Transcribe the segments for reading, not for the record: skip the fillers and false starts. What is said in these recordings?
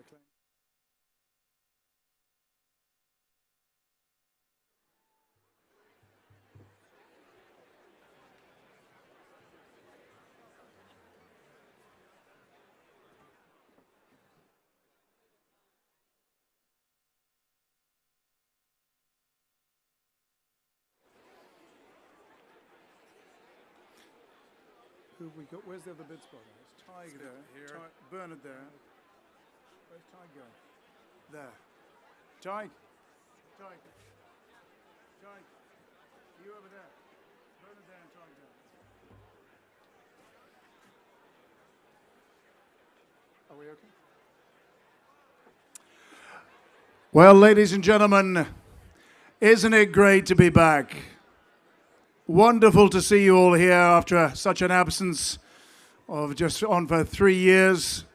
Acclaim. Who have we got? Where's the other bid spotter? It's Tig there. Here. Bernard there. Where's Tig going? There. Tig. Tig. Tig. You over there. Bernard there and Tig there. Are we okay? Well, ladies and gentlemen, isn't it great to be back? Wonderful to see you all here after such an absence of just on for 3 years.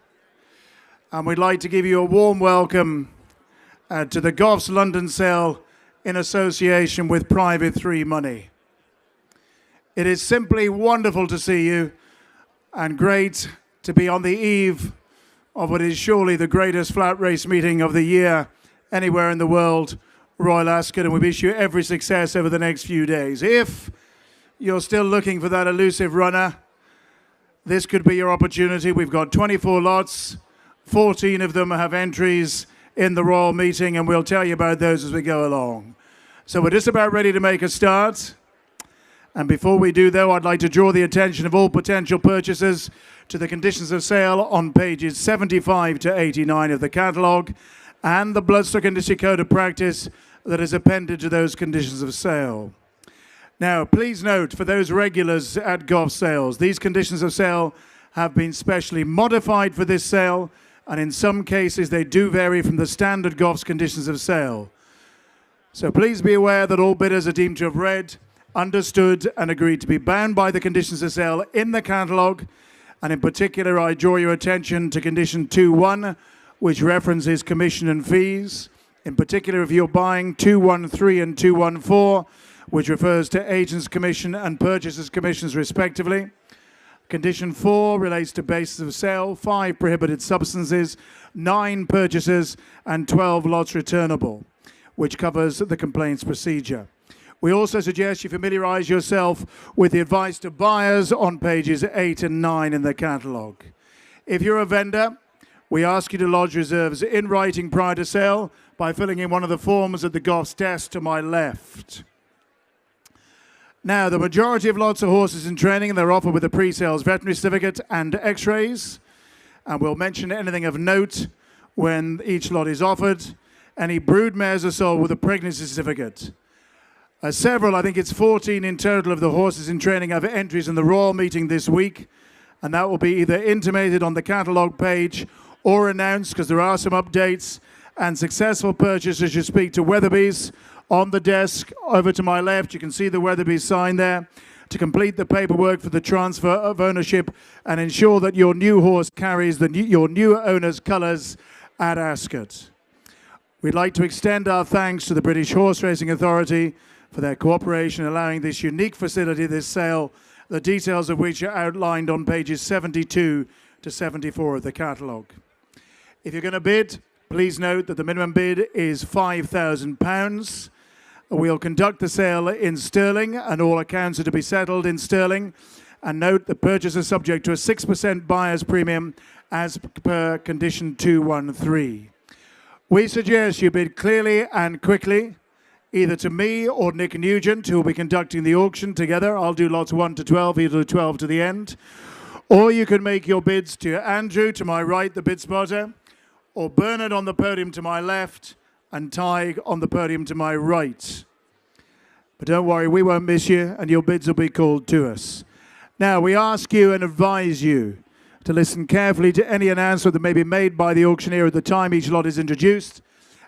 And we'd like to give you a warm welcome to the Goffs London sale in association with Private 3 Money. It is simply wonderful to see you and great to be on the eve of what is surely the greatest flat race meeting of the year anywhere in the world, Royal Acclaim, and we wish you every success over the next few days. If you're still looking for that elusive runner, this could be your opportunity. We've got 24 lots, 14 of them have entries in the Royal meeting, and we'll tell you about those as we go along. So we're just about ready to make a start. And before we do, though, I'd like to draw the attention of all potential purchasers to the conditions of sale on pages 75 to 89 of the catalogue and the Bloodstock Industry Code of Practice that is appended to those conditions of sale. Now, please note, for those regulars at Goff sales, these conditions of sale have been specially modified for this sale, and in some cases they do vary from the standard Goffs conditions of sale. So please be aware that all bidders are deemed to have read, understood, and agreed to be bound by the conditions of sale in the catalogue, and in particular I draw your attention to condition 2.1, which references commission and fees. In particular, if you're buying 2.13 and 2.14, which refers to agents' commission and purchasers' commissions respectively. Condition 4 relates to basis of sale, 5 prohibited substances, 9 purchases, and 12 lots returnable, which covers the complaints procedure. We also suggest you familiarise yourself with the advice to buyers on pages 8 and 9 in the catalogue. If you're a vendor, we ask you to lodge reserves in writing prior to sale by filling in one of the forms at the Goffs desk to my left. Now, the majority of lots of horses in training, and they're offered with a pre-sales veterinary certificate and x-rays. And we'll mention anything of note when each lot is offered. Any brood mares are sold with a pregnancy certificate. Several, I think it's 14 in total, of the horses in training have entries in the Royal meeting this week. And that will be either intimated on the catalogue page or announced, because there are some updates. And successful purchasers should speak to Weatherby's on the desk over to my left. You can see the Weatherby sign there to complete the paperwork for the transfer of ownership and ensure that your new horse carries your new owner's colours at Ascot. We'd like to extend our thanks to the British Horse Racing Authority for their cooperation allowing this unique facility, this sale, the details of which are outlined on pages 72 to 74 of the catalogue. If you're going to bid, please note that the minimum bid is £5,000. We'll conduct the sale in sterling, and all accounts are to be settled in sterling. And note the purchase is subject to a 6% buyer's premium as per condition 213. We suggest you bid clearly and quickly, either to me or Nick Nugent, who will be conducting the auction together. I'll do lots 1 to 12, he'll do 12 to the end. Or you can make your bids to Andrew, to my right, the bid spotter, or Bernard on the podium to my left, and Tig on the podium to my right. But don't worry, we won't miss you, and your bids will be called to us. Now, we ask you and advise you to listen carefully to any announcement that may be made by the auctioneer at the time each lot is introduced,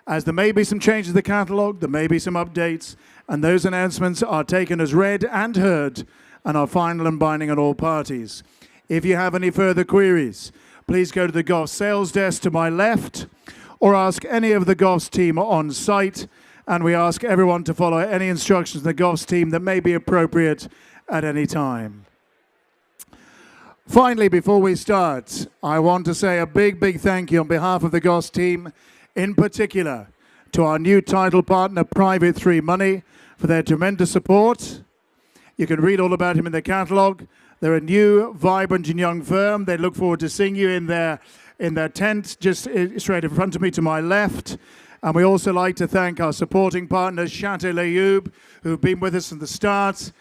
as there may be some changes to the catalogue, there may be some updates, and those announcements are taken as read and heard and are final and binding on all parties. If you have any further queries, please go to the Goffs sales desk to my left, or ask any of the Goffs team on site, and we ask everyone to follow any instructions from the Goffs team that may be appropriate at any time. Finally, before we start, I want to say a big thank you on behalf of the Goss team, in particular, to our new title partner, Private 3 Money, for their tremendous support. You can read all about him in the catalogue. They're a new, vibrant and young firm. They look forward to seeing you in their tent, just straight in front of me to my left. And we also like to thank our supporting partners, Chateau Leyoub, who've been with us from the start,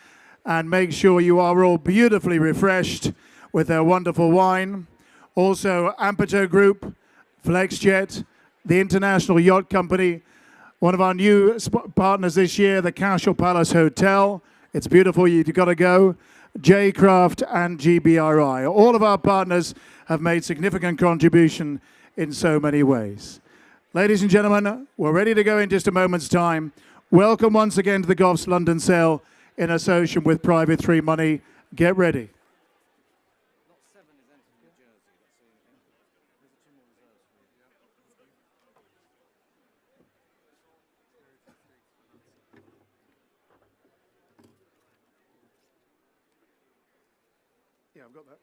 and make sure you are all beautifully refreshed with their wonderful wine. Also, Ampeter Group, FlexJet, the International Yacht Company, one of our new partners this year, the Cashel Palace Hotel. It's beautiful, you've got to go. J-Craft and GBRI. All of our partners have made significant contribution in so many ways. Ladies and gentlemen, we're ready to go in just a moment's time. Welcome once again to the Goffs London sale in association with Private 3 Money. Get ready. Yeah, I've got that.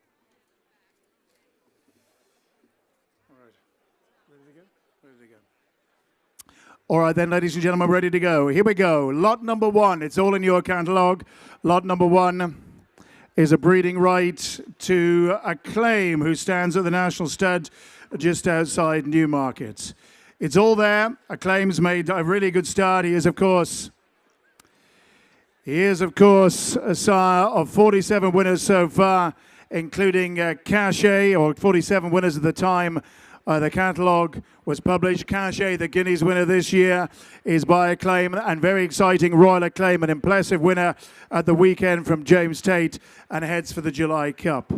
All right. Ready to go? Ready to go. All right then, ladies and gentlemen, ready to go. Here we go. Lot number one. It's all in your catalogue. Lot number one is a breeding right to Acclaim, who stands at the National Stud just outside Newmarket. It's all there. Acclaim's made a really good start. He is, of course, a sire of 47 winners so far, including Cachet, or 47 winners at the time the catalogue was published. Cachet, the Guineas winner this year, is by Acclaim, and very exciting Royal Acclaim, an impressive winner at the weekend from James Tate, and heads for the July Cup.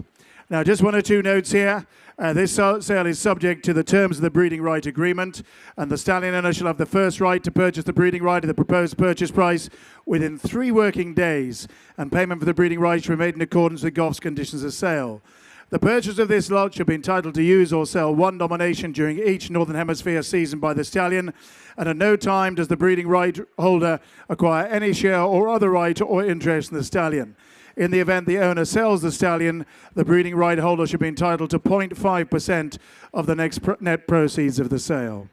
Now, just one or two notes here. This sale is subject to the terms of the breeding right agreement, and the stallion owner shall have the first right to purchase the breeding right at the proposed purchase price within 3 working days, and payment for the breeding right shall be made in accordance with Goff's conditions of sale. The purchase of this lot shall be entitled to use or sell 1 nomination during each Northern Hemisphere season by the stallion, and at no time does the breeding right holder acquire any share or other right or interest in the stallion. In the event the owner sells the stallion, the breeding right holder should be entitled to 0.5% of the next net proceeds of the sale.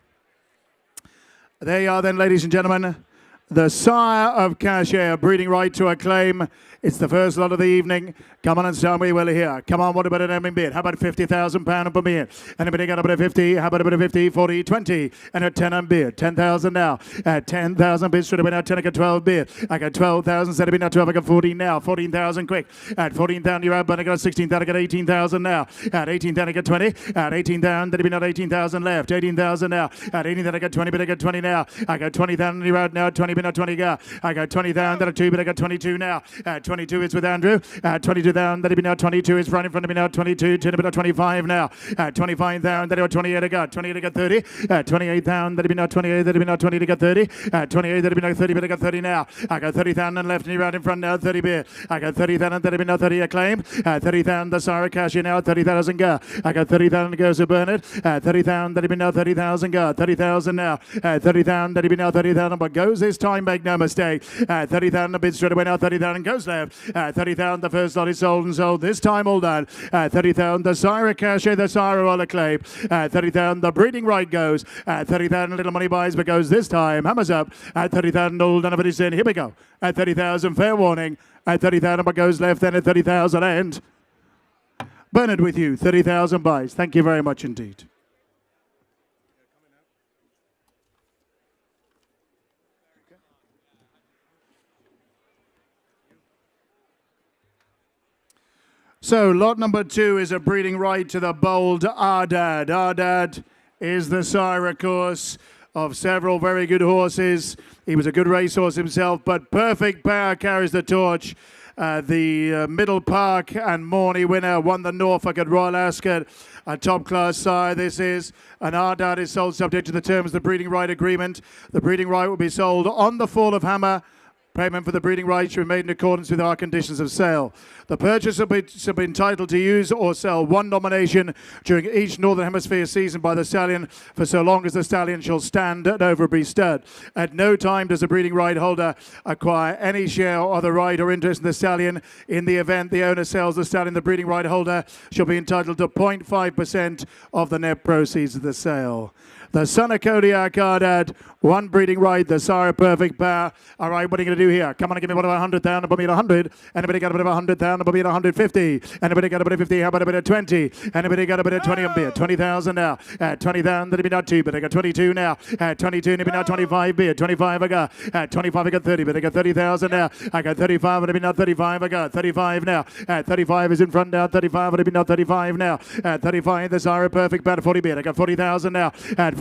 There you are then, ladies and gentlemen. The sire of Cachet, a breeding right to Acclaim. It's the first lot of the evening. Come on and tell me well here. Come on, what about an ending bid? How about £50,000 and put me in? Anybody got a bit of 50? How about a bit of 50, 40, 20? And a 10 and bid. 10,000 now. 10,000 bids should have been at 10. I got 12 bid. I got 12,000. Said it been at 12. I got 14 now. 14,000 quick. At 14,000 you're out, but I got 16,000. I got 18,000 now. At 18,000 I got 20. At 18,000 that it been at 18,000 left. 18,000 now. At 18,000 I got 20, but I got 20 now. I got 20,000 you're out now. 20 been at 20 go. I got 20,000 that are 2, but I got 22 now. At 22 it's with Andrew. At 22,000 that it been out 22 is right in front of me now. 22, 10 been at 25 now. At 25,000 that it 28 I got. 28 I got 30. At 28,000 that it been out 28 that it been out 20 I got 30. At 28 that it been out 30, but I got 30 now. I got 30,000 and left and you're out in front now. 30 bid. I got 30,000 that it been out 30 Acclaim. At 30,000 the Sarah Cash now. 30,000 go. I got 30,000 goes to Bernard. At 30,000 that it been out 30,000 go. 30,000 now. At 30,000 that it been out 30,000, but goes this time, make no mistake. 30,000 the bid straight away now. 30,000 goes left. 30,000 the first lot is sold and sold. This time all done. 30,000 the Sarah Cash, the Sarah Royal Acclaim. 30,000 the breeding right goes. 30,000 little money buys, but goes this time. Hammers up. 30,000 all done, but it's in. Here we go. 30,000 fair warning. 30,000 but goes left. Then at 30,000 and Bernard with you. 30,000 buys. Thank you very much indeed. So lot number 2 is a breeding right to the bold Ardad. Ardad is the sire, of course, of several very good horses. He was a good racehorse himself, but Perfect Power carries the torch. The Middle Park and Morney winner won the Norfolk at Royal Ascot. A top-class sire this is. An Ardad is sold subject to the terms of the breeding right agreement. The breeding right will be sold on the fall of hammer Payment for the breeding rights shall be made in accordance with our conditions of sale. The purchaser shall be entitled to use or sell one nomination during each Northern Hemisphere season by the stallion for so long as the stallion shall stand at Overbury stud. At no time does the breeding right holder acquire any share or other right or interest in the stallion. In the event the owner sells the stallion, the breeding right holder shall be entitled to 0.5% of the net proceeds of the sale. The son of Kodiak Ardad, one breeding right, the Sire Perfect Power. All right, what are you going to do here? Come on, give me one of 100,000, put me at 100. Anybody got a bit of 100,000, put me at 150. Anybody got a bit of 50, how about a bit of 20? Anybody got a bit of 20 on beer? 20,000 now. 20,000, that'll be not 2, but I got 22 now. 22, maybe not 25 beer. 25 I got. 25 I got 30, but I got 30,000 now. I got 35, maybe not 35 I got. 35 now. 35 is in front now. 35, maybe not 35 now. 35, the Sire Perfect Power. 40 beer. I got 40,000 now.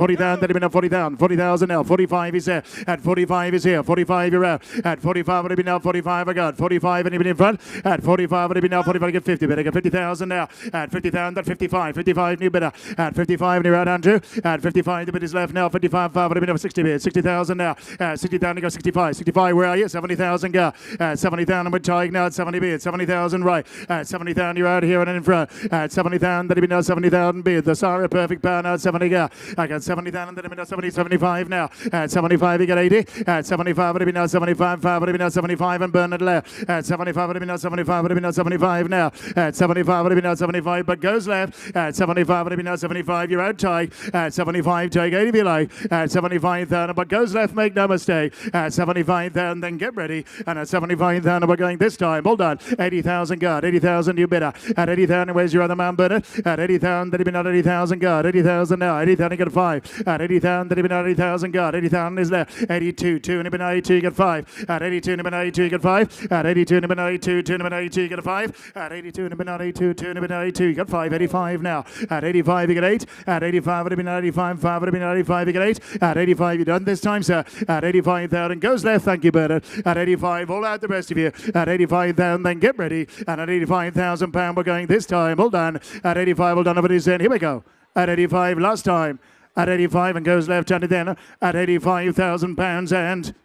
40,000, that'll be not 40,000. 40,000 now. 45 is there. At 45 is here. 45 you're out. At 45 would it be now 45 I got. 45 anybody in front. At 45 would it be now 45 I get 50. But I got 50,000 now. At 50,000 at 55. 55 new bidder. At 55 and you're out Andrew. At 55 the bid is left now. 55 5 would it be now 60 bid. 60,000 now. 60,000 to go 65. 65 where are you? 70,000 go. 70,000 with Tig now at 70 bid. 70,000 right. At 70,000 you're out here and in front. At 70,000 that'll be now 70,000 bid. The Sire Perfect Power now at 70 go. I got 70,000 that'll be now 70 75 now. At 75 you get 80. At 75 would it be now 75 5 would it be now 75 and Bernard left. At 75 would it be now 75 would it be now 75 now. At 75 would it be now 75 but goes left. At 75 would it be now 75 you're out Tig. At 75 take 80 if you like. At 75,000 but goes left, make no mistake. At 75,000 then get ready. And at 75,000 we're going this time. Hold on. 80,000 guard. 80,000 you bidder. At 80,000 where's your other man Bernard? At 80,000 that'll be not 80,000 guard. 80,000 now. 80,000 you get 5. At 80,000 that'll be not 80,000 guard. 80,000 is left. 82 2 and even 82 you get 5. At 82 and even 82 you get 5. At 82 and even 82 2 and even 82 you get a 5. At 82 and even 82 2 and even 82 you get 5. 85 now. At 85 you get 8. At 85 would have been 85 5 would have been 85 you get 8. At 85 you're done this time sir. At 85,000 goes left. Thank you Bernard. At 85 all out the rest of you. At 85,000 then get ready. And at 85,000 pound we're going this time. Hold on. At 85 all done over his end. Here we go. At 85 last time. At 85 and goes left-handed then at 85,000 pounds and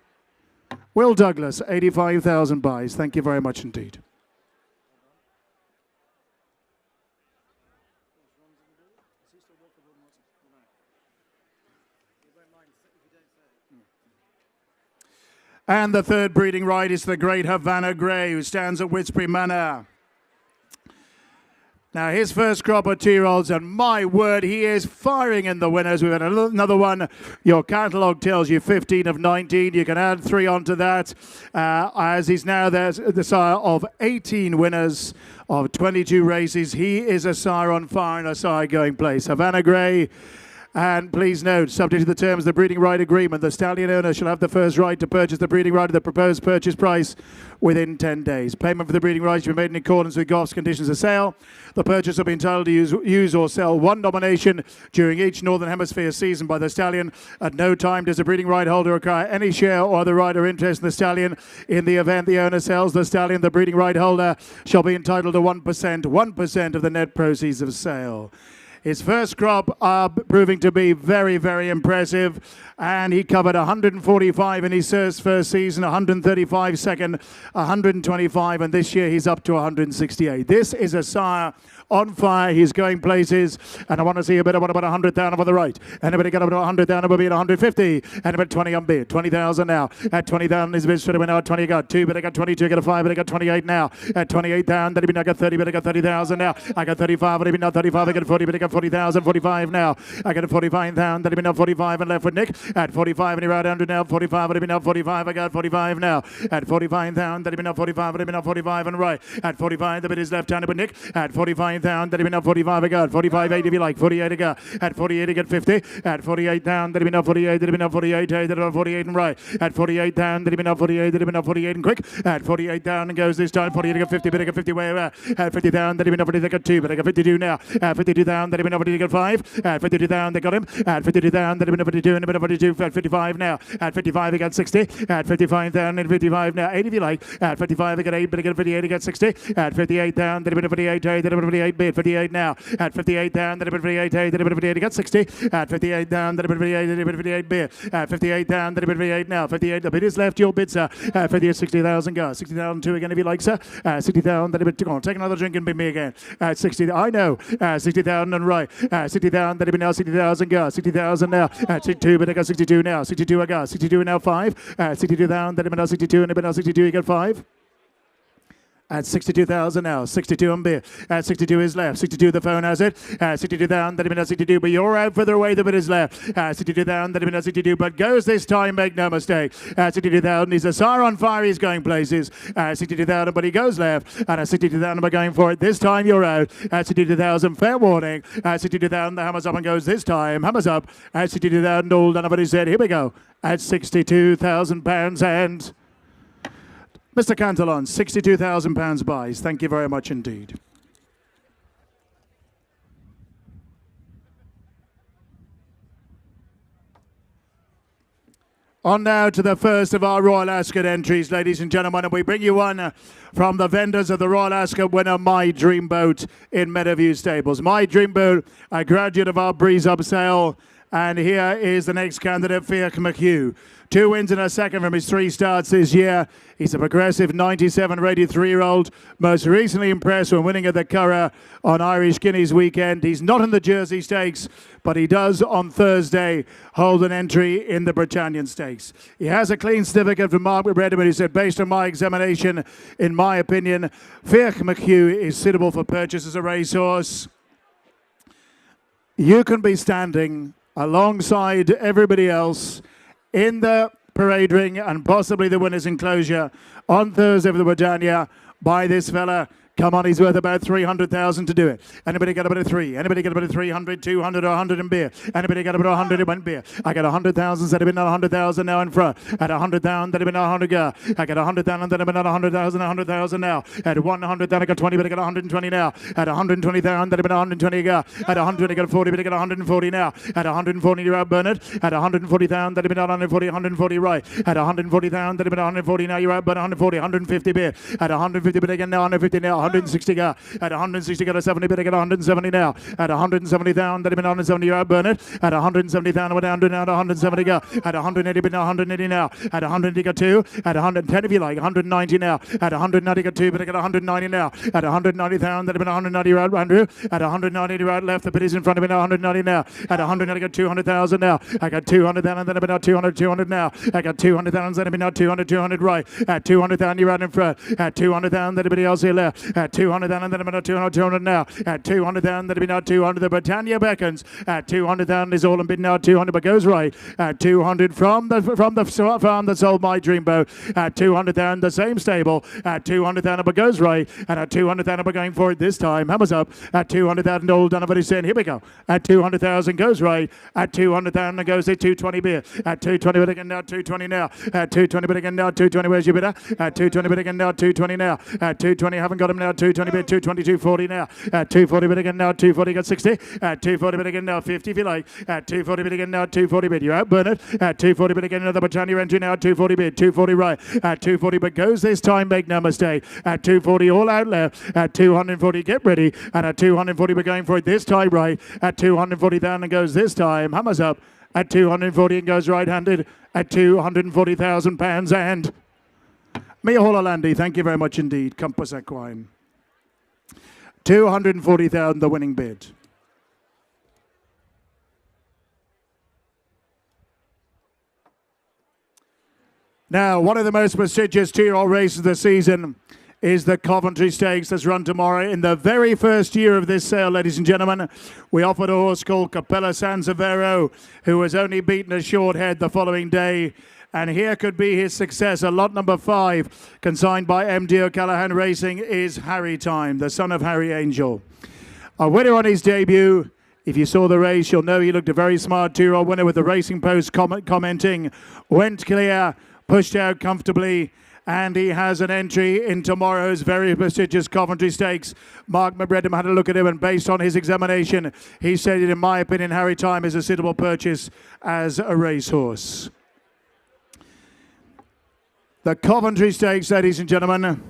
Will Douglas 85,000 buys. Thank you very much indeed. And the third breeding right is the great Havana Grey, who stands at Whitsbury Manor. Now, his first crop of 2-year-olds, and my word, he is firing in the winners. We've had another one. Your catalogue tells you 15 of 19. You can add 3 onto that, as he's now the sire of 18 winners of 22 races. He is a sire on fire and a sire going place. Havana Grey. And please note, subject to the terms of the breeding right agreement, the stallion owner shall have the first right to purchase the breeding right at the proposed purchase price within 10 days. Payment for the breeding right should be made in accordance with Goff's conditions of sale. The purchaser will be entitled to use or sell one nomination during each Northern Hemisphere season by the stallion. At no time does the breeding right holder acquire any share or other right or interest in the stallion. In the event the owner sells the stallion, the breeding right holder shall be entitled to 1% of the net proceeds of sale. His first crop are proving to be very, very impressive. And he covered 145 in his first season, 135 second, 125. And this year he's up to 168. This is a sire on fire. He's going places. And I want to see a bit of what about 100,000 on the right. Anybody got up to 100,000 will be at 150. And about 20 on bid. 20,000 now. At 20,000 is bid straight away now. 20 got 2, but I got 22, got a 5, but I got 28 now. At 28,000, that'd be now got 30, but I got 30,000 now. I got 35, but I now 35, I got 40, but I got 40,000, 45 now. I got a 45,000, that'd be now 45 and left with Nick. At 45 and you're out 100 now. 45, that'd be now 45, I got 45 now. At 45,000, that'd be now 45, that'd be now 45 and right. At 45, the bit is left-handed with Nick. At 45,000, that'd be now 45, I got 45, 80 if you like. 48 I got. At 48, I got 50. At 48,000, that'd be now 48, that'd be now 48, that'd be now 48 and right. At 48,000, that'd be now 48, that'd be now 48 and quick. At 48,000 and goes this time. 48, I got 50, but I got 50 way out. At 50,000, that'd be now 50, I got 2, but I got 52 now. At 52,000, they've been over to get 5. At 52,000, they got him. At 52,000, they've been over to 2, and they've been over to 2. At 55 now. At 55, he got 60. At 55,000, and 55 now. 8 if you like. At 55, he got 8, but he got 58, he got 60. At 58,000, they've been over 58, they've been over 58, bid 58 now. At 58,000, they've been 58, they've been 58, he got 60. At 58,000, they've been 58, they've been 58, bid. At 58,000, they've been 58 now. 58, the bid is left, your bid, sir. 58, 60,000, go. 60,000, 2 again if you like, sir. 60,000, they've been, go on, take another drink and bid me again. At 60, I know. 60,000 and right. 60,000, they've been now 60,000, go. 60,000 now. 62, but I got 62 now. 62, I got 62 now 5. 62,000, they've been now 62, and they've been now 62, you got 5. At 62,000 now, 62 on beer. At 62 is left. 62 the phone has it. 62,000, that have been at 62, but you're out further away, the bit is left. 62,000, that have been at 62, but goes this time, make no mistake. 62,000, he's a SAR on fire, he's going places. 62,000, but he goes left. And at 62,000, we're going for it. This time you're out. At 62,000, fair warning. At 62,000, the hammer's up and goes this time. Hammer's up. At 62,000, all done, but he said, here we go. At £62,000 and... Mr. Cantillon, £62,000 buys. Thank you very much indeed. On now to the first of our Royal Ascot entries, ladies and gentlemen, and we bring you one from the vendors of the Royal Ascot winner, My Dreamboat in Meadowview Stables. My Dreamboat, a graduate of our Breeze Up sale, and here is the next candidate, Fiat Mchugh. 2 wins and a second from his 3 starts this year. He's a progressive 97 rated 3-year-old. Most recently impressed when winning at the Curragh on Irish Guineas weekend. He's not in the Jersey Stakes, but he does on Thursday hold an entry in the Britannian Stakes. He has a clean certificate from Mark McBredden, but he said, based on my examination, in my opinion, Fiat Mchugh is suitable for purchase as a racehorse. You can be standing alongside everybody else in the parade ring and possibly the winner's enclosure on Thursday for the Britannia by this fella. Come on, he's worth about 300,000 to do it. Anybody got about a 3? Anybody got about a 300, 200, or 100 in beer? Anybody got about 100 in one beer? I got 100,000, that have been 100,000 now in front. At 100,000, that have been 100 go. I got 100,000, that have been 100,000, 100,000 now. At 100, then I got 20, but I got 120 now. At 120,000, that have been 120 go. At 100, I got 40, but I got 140 now. At 140, you're out, Bernard. At 140,000, that have been 140, 140 right. At 140,000, that have been 140 now, you're out, but 140, 150 beer. At 150, but again now, 150 now. 160 go. At 160 got a 70, but I got 170 now. At 170,000, that have been 170, you're out, Bernard. At 170,000, we're down to now 170 go. At 180, but now 180 now. At 180 got 2. At 110 if you like. 190 now. At 190 got 2, but I got 190 now. At 190,000, that have been 190, you're out, Andrew. At 190, you're out left. The pit is in front of me now. 190 now. At 190, I got 200,000 now. I got 200,000, then I've been now 200, 200 now. I got 200,000, then I've been now 200, 200 right. At 200,000, you're out in front. At 200,000, then everybody else here left. At 200,000, and then I'm at 200, 200 now. At 200,000, that'll be now 200. The Britannia beckons. At 200,000 is all and bid now 200, but goes right. At 200 from the farm that sold My Dreamboat. At 200,000, the same stable. At 200,000, but goes right. And at 200,000, we're going for it this time. Hammers up. At 200,000, all done. But he's saying, here we go. At 200,000, goes right. At 200,000, goes to 220 beer. At 220, but again now 220 now. At 220, but again now 220. Where's your bidder? At 220, but again now 220 now. At 220, haven't got him now. 220 bid. 220, 240 now. At 240 bid again now. 240 got 60. At 240 bid again now. 50 if you like. At 240 bid again now. 240 bid. You're out, Bernard. At 240 bid again another Britannia entry now. 240 bid. 240 right. At 240 but goes this time. Make no mistake. At 240 all out left. At 240 get ready. And at 240 we're going for it this time right. At 240 down and goes this time. Hammers up. At 240 and goes right-handed. At £240,000 and Mia Hollandy. Thank you very much indeed. Compass Equine. 240,000 the winning bid. Now, one of the most prestigious two-year-old races of the season is the Coventry Stakes that's run tomorrow. In the very first year of this sale, ladies and gentlemen, we offered a horse called Capella Sansevero, who was only beaten a short head the following day. And here could be his successor. Lot number 5, consigned by MD O'Callaghan Racing, is Harry Time, the son of Harry Angel. A winner on his debut. If you saw the race, you'll know he looked a very smart two-year-old winner with the Racing Post commenting. Went clear, pushed out comfortably, and he has an entry in tomorrow's very prestigious Coventry Stakes. Mark McBredham had a look at him, and based on his examination, he said, in my opinion, Harry Time is a suitable purchase as a racehorse. The Coventry Stakes, ladies and gentlemen.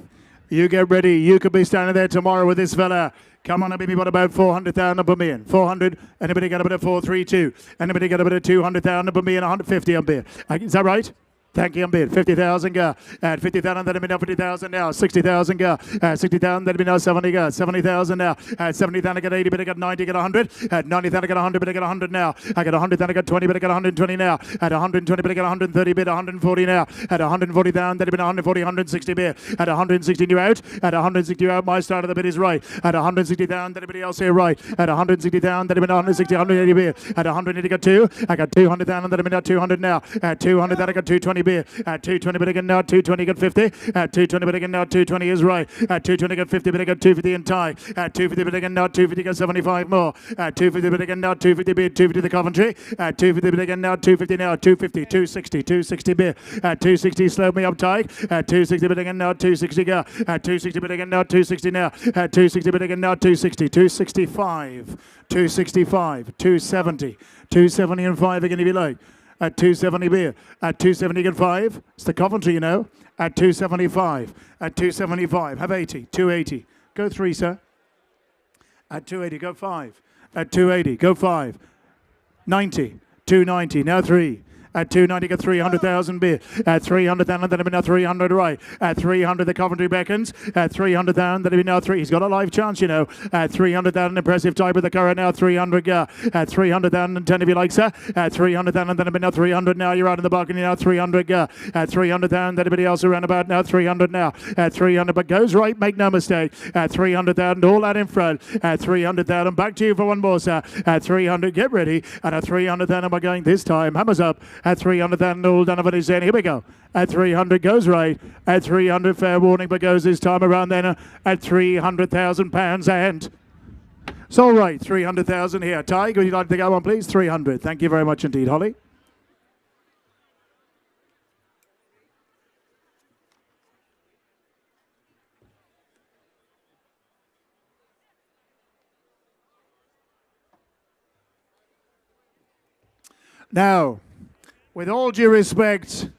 You get ready. You could be standing there tomorrow with this fella. Come on, baby, what about 400,000 per million? 400. Anybody got a bit of 432? Anybody got a bit of 200,000 per million? 150 on bid. Is that right? Thank you, on bid. 50,000 go. At 50,000, that'll be now 50,000 now. 60,000 go. At 60,000, that'll be now 70 go. 70,000 now. At 70,000, I got 80, but I got 90, I got 100. At 90,000, I got 100, but I got 100 now. I got 100,000, I got 20, but I got 120 now. At 120, but I got 130, bid 140 now. At 140,000, that'll be 140, 160 bid. At 160, you out. At 160, you out. My start of the bid is right. At 160,000, anybody else here right. At 160,000, that'll be 160, 180 bid. At 180, got 2. I got 200,000, that'll be now 200 now. At 200, I got 220 bid. At 220, but again now 220 got 50. At 220, but again now 220 is right. At 220 got 50, but again 250 and tie. At 250, but again now 250 got 75 more. At 250, but again now 250 bid, 250 the Coventry. At 250, but again now 250 now 250, 260, 260 bid. At 260 slowed me up tight. At 260, but again now 260 go. At 260, but again now 260 now. At 260, but again now 260, 265, 265, 270, 270 and 5 again if you like. At 270 beer. At 270 get 5. It's the Coventry, you know. At 275. At 275. Have 80. 280. Go 3, sir. At 280. Go 5. At 280. Go 5. 90. 290. Now 3. At 290, got 300,000 beer. At 300,000, that'll be now 300 right. At 300, the Coventry beckons. At 300,000, that'll be now 3. He's got a live chance, you know. At 300,000, impressive type with the current now 300 go. At 300,010, if you like, sir. At 300,000, that'll be now 300 now. You're out in the balcony now 300 go. At 300,000, anybody else around about now 300 now. At 300, but goes right, make no mistake. At 300,000, all that in front. At 300,000, back to you for one more, sir. At 300, get ready. And at 300,000, we're going this time. Hammers up. At 300,000, all Donovan is in. Here we go. At 300 goes right. At 300, fair warning, but goes this time around then at 300,000 pounds. And it's all right. 300,000 here. Ty, would you like to go on, please? 300. Thank you very much indeed, Holly. Now, with all due respect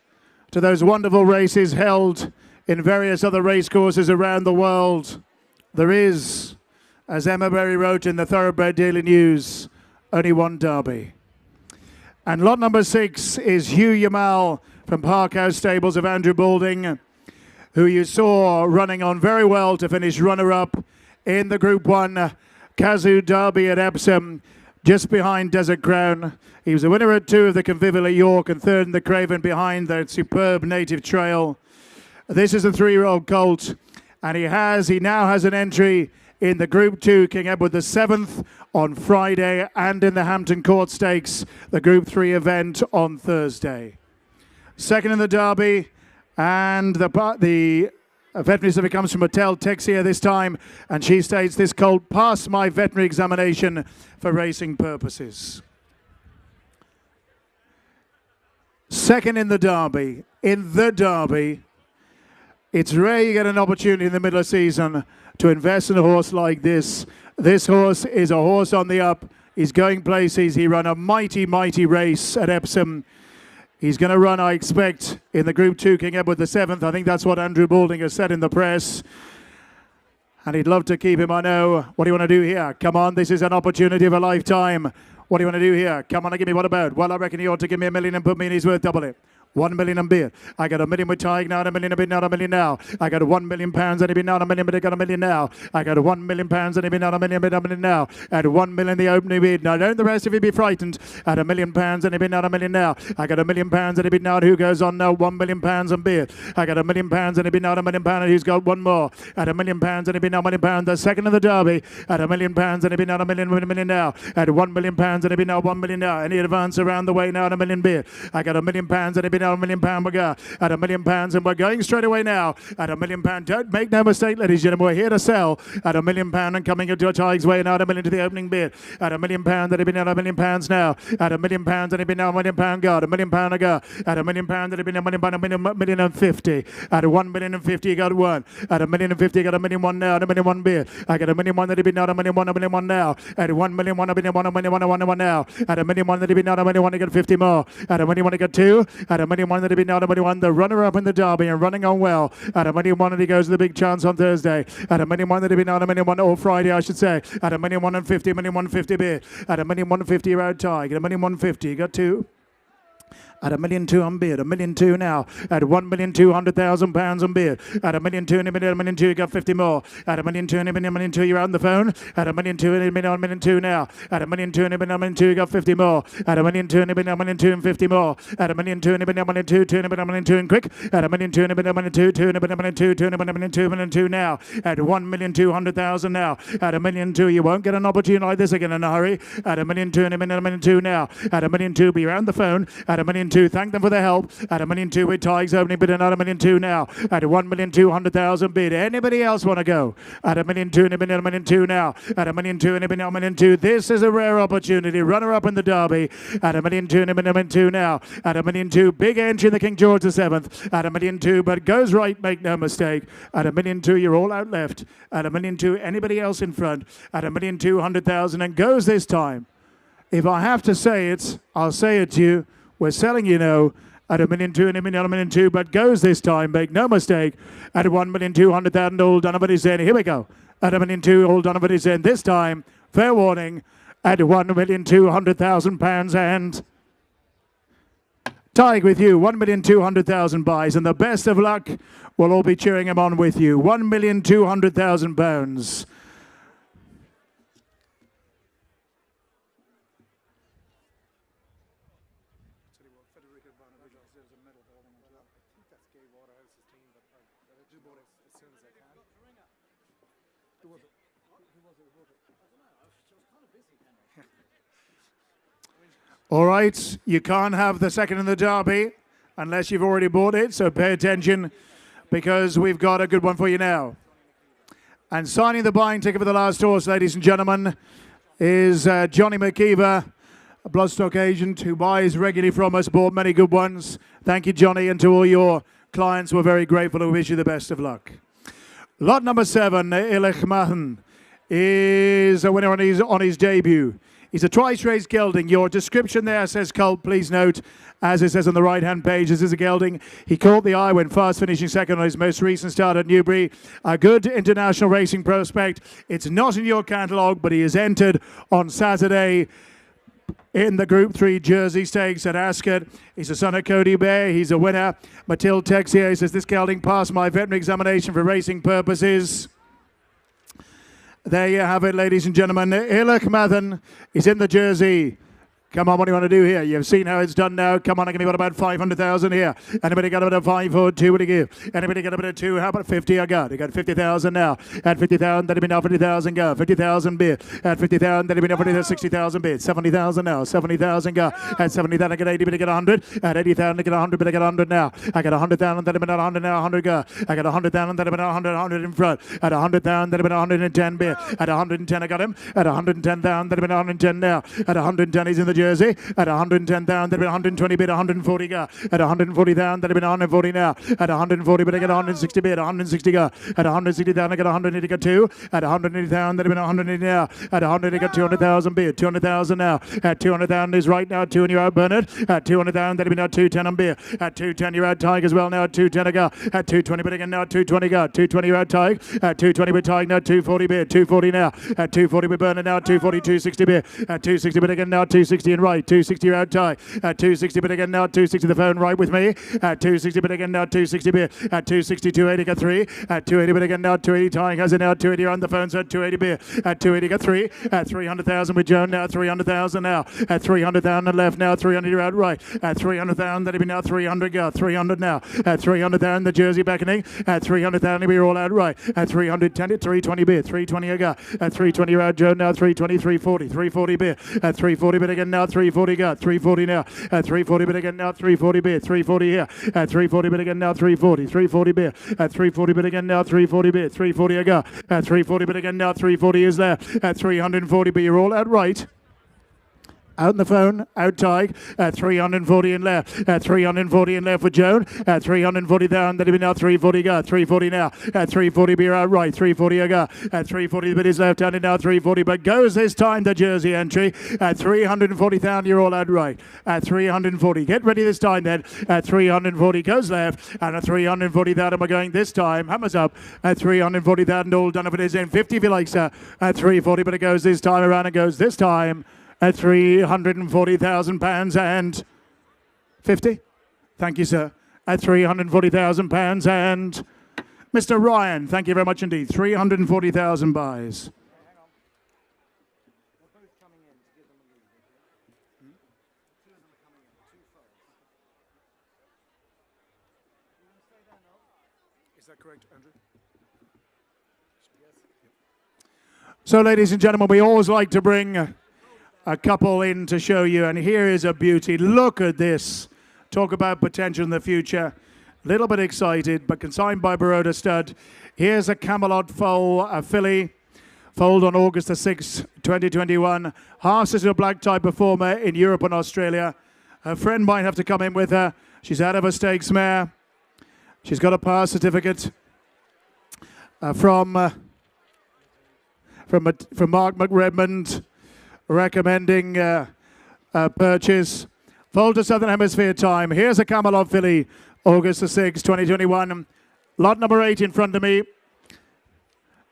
to those wonderful races held in various other racecourses around the world, there is, as Emma Berry wrote in the Thoroughbred Daily News, only one derby. And lot number 6 is Hugh Yamal from Parkhouse Stables of Andrew Balding, who you saw running on very well to finish runner-up in the Group 1 Kazoo Derby at Epsom, just behind Desert Crown. He was a winner at 2 of the Convivial at York and 3rd in the Craven behind the superb Native Trail. This is a 3-year-old colt, and he now has an entry in the Group 2 King Edward the 7th on Friday, and in the Hampton Court Stakes, the Group 3 event on Thursday. Second in the Derby, and the veterinary certificate comes from Hotel Texia this time, and she states this colt passed my veterinary examination for racing purposes. Second in the Derby. In the Derby, it's rare you get an opportunity in the middle of season to invest in a horse like this. This horse is a horse on the up. He's going places. He ran a mighty, mighty race at Epsom. He's going to run, I expect, in the Group 2 King Edward the 7th. I think that's what Andrew Balding has said in the press. And he'd love to keep him, I know. What do you want to do here? Come on, this is an opportunity of a lifetime. What do you want to do here? Come on and give me what about? Well, I reckon he ought to give me $1 million and put me in his worth double it. 1 million and beer. I got $1 million with Tig now, $1 million a bit now, $1 million now. I got £1 million and he been now, $1 million, but I got $1 million now. I got £1 million and he been now, $1 million, but $1 million now. At $1 million the opening bid. Now don't the rest of you be frightened. At £1 million and he been now, $1 million now. I got £1 million and he been now, who goes on now? £1 million and beer. I got £1 million and he been now, £1 million and who's got one more? At £1 million and he been now, £1 million. The second of the Derby. At £1 million and he been now, $1 million now. At £1 million and he been now, $1 million now. Any advance around the way now, $1 million beer. I got £1 million and he been now, now £1,000,000 we go. At £1,000,000 and we're going straight away now. At £1,000,000, don't make no mistake, ladies and gentlemen, we're here to sell. At £1,000,000 and coming into a Tigers way now, at £1,000,000 to the opening bid. At £1,000,000, that have been out £1,000,000 now. At £1,000,000, that have been now £1,000,000 go. At £1,000,000 a go. At £1,000,000, that have been £1,050,000. At £1,050,000, you got one. At £1,050,000, you got £1,000,000 now. At £1,000,000 bid. I got £1,000,000 that have been out £1,000,000 now. At £1,000,000, £1,000,000 now. At £1,000,000 that have been out £1,000,000, you got 50 more. At £1,000,000, you got two. At £1,000,000 that have been out £1,000,000, the runner-up in the derby and running on well. At £1,000,000, and he goes to the big chance on Thursday. At £1,000,000 that have been out £1,000,000, or Friday, I should say. At £1,000,050, £1,000,050 bid. At £1,000,050, you're out tie. At £1,000,050, you got two. At £1,200,000 on bid, £1,200,000 now. At £1,200,000 on bid. At £1,200,000, £1,200,000, you got 50 more. At £1,200,000, £1,200,000, you're on the phone. At £1,200,000, £1,200,000 now. At £1,200,000, £1,200,000, you got 50 more. At £1,200,000, £1,250 more. At £1,200,000, £1,200,000, quick. At £1,200,000, £1,200,000 now. At £1,200,000 now. At £1,200,000, you won't get an opportunity like this again in a hurry. At £1,200,000, £1,200,000 now. At £1,200,000, be around the phone. At £1,200,000, thank them for the help. At £1,200,000 with Tigers opening bid, another £1,200,000 now. At £1,200,000 bid. Anybody else want to go? At £1,200,000, £1,200,000 now. At £1,200,000, £1,200,000. This is a rare opportunity. Runner up in the derby. At £1,200,000, £1,200,000 now. At £1,200,000, big entry in the King George VII. At £1,200,000, but goes right, make no mistake. At £1,200,000, you're all out left. At £1,200,000, anybody else in front? At £1,200,000 and goes this time. If I have to say it, I'll say it to you. We're selling, you know, at £1,200,000, £1,200,000, but goes this time, make no mistake, at £1,200,000, all Donovan is in. Here we go. At £1,200,000, all Donovan is in. This time, fair warning, at £1,200,000 and Tig with you, £1,200,000 buys, and the best of luck. We'll all be cheering him on with you. £1,200,000. All right, you can't have the second in the derby unless you've already bought it, so pay attention because we've got a good one for you now. And signing the buying ticket for the last horse, ladies and gentlemen, is Johnny McKeever, a bloodstock agent who buys regularly from us, bought many good ones. Thank you, Johnny, and to all your clients, we're very grateful and wish you the best of luck. Lot number 7, Illich Mahan, is a winner on his debut. He's a twice-raised gelding. Your description there says colt. Please note, as it says on the right-hand page, this is a gelding. He caught the eye when fast finishing second on his most recent start at Newbury. A good international racing prospect. It's not in your catalogue, but he is entered on Saturday in the Group 3 Jersey Stakes at Ascot. He's a son of Cody Bear. He's a winner. Mathilde Texier says, this gelding passed my veterinary examination for racing purposes. There you have it, ladies and gentlemen. Illich Mathen is in the jersey. Come on, what do you want to do here? You've seen how it's done now. Come on, I give you about 500,000 here. Anybody got a bit of 5 or 2? What do you give? Anybody got a bit of 2? How about 50? I got. You got 50,000 now. At 50,000, that'd be now 50,000 go. 50,000 bid. At 50,000, that'd be now 60,000 bid. 70,000 now. 70,000 go. At 70,000, I get 80, but I get 100. At 80,000, I get 100, but I get 100 now. I got 100,000, that'd be now 100 now. 100 go. I got 100,000, that'd be now 100, 100 in front. At 100,000, that'd be now 110 bid. At 110, I got him. At 110,000, that'd be now 110 now. At 110, he's in the jersey. At 110,000, that'd be 120 bid, 140 go. At 140,000, that'd be 140 now. At 140, but I get 160 bid, 160 go. At 160,000, I get 180 go 2. At 180,000, that'd be 180 now. At 100, I got 200,000 bid, 200,000 now. At 200,000 is right now 2 and you're out Bernard. At 200,000, that'd be now 210 on beer. At 210, you're out Tig as well now. At 210 a go. At 220 bid again now. 220 go. 220 you're out Tig. At 220 with Tig now. 240 bid, 240 now. At 240 with Bernard now. 240, 260 bid. At 260 bid again now. 260 and right. 260 you're out Tig. At 260 bid again now. 260 the phone right with me. At 260 bid again now. 260 bid. At 260 280 got 3. At 280 bid again now. 280 Tig has it now. 280 on the phone. So at 280 bid. At 280 got 3. At 300,000 with Joan now. 300,000 now. At 300,000 left now. 300 you're out right. At 300,000 that'll be now 300 go. 300 now. At 300,000 the jersey beckoning. At 300,000 we're all out right. At 310 at 320 bid. 320 a go. At 320 you're out Joan now. 320 340. 340 bid. At 340 bid again now. now, 340 gut, 340 now, 340 bid again now, 340 bid, 340 here, 340 bid again now, 340 bid, 340 bid again now, 340 bid, 340 a go, 340 bid again now, 340 is there, 340 but you're all outright. Out in the phone, out Tig, 340 in left, 340 in left for Joan, 340 down, that'll be now 340 go, 340 now, 340 be outright, 340 a go, 340 but is left handed now, 340 but goes this time the Jersey entry, 340 down, you're all outright, 340, get ready this time then, 340 goes left, and 340 down, and we're going this time, hammers up, 340 down, all done if it is in, 50 if you like sir, 340 but it goes this time around and goes this time, at £340,000 and 50. Thank you, sir. At £340,000 and Mr. Ryan. Thank you very much indeed. 340,000 buys. Is that correct, Andrew? So, ladies and gentlemen, we always like to bring a couple in to show you, and here is a beauty. Look at this. Talk about potential in the future. A little bit excited, but consigned by Baroda Stud. Here's a Camelot foal, a filly, foaled on August the 6th, 2021. Half-sister black type performer in Europe and Australia. Her friend might have to come in with her. She's out of a stakes mare. She's got a pass certificate from Mark McRedmond, recommending purchase. Fold to Southern Hemisphere time. Here's a Camelot filly, August the 6th, 2021. Lot number 8 in front of me.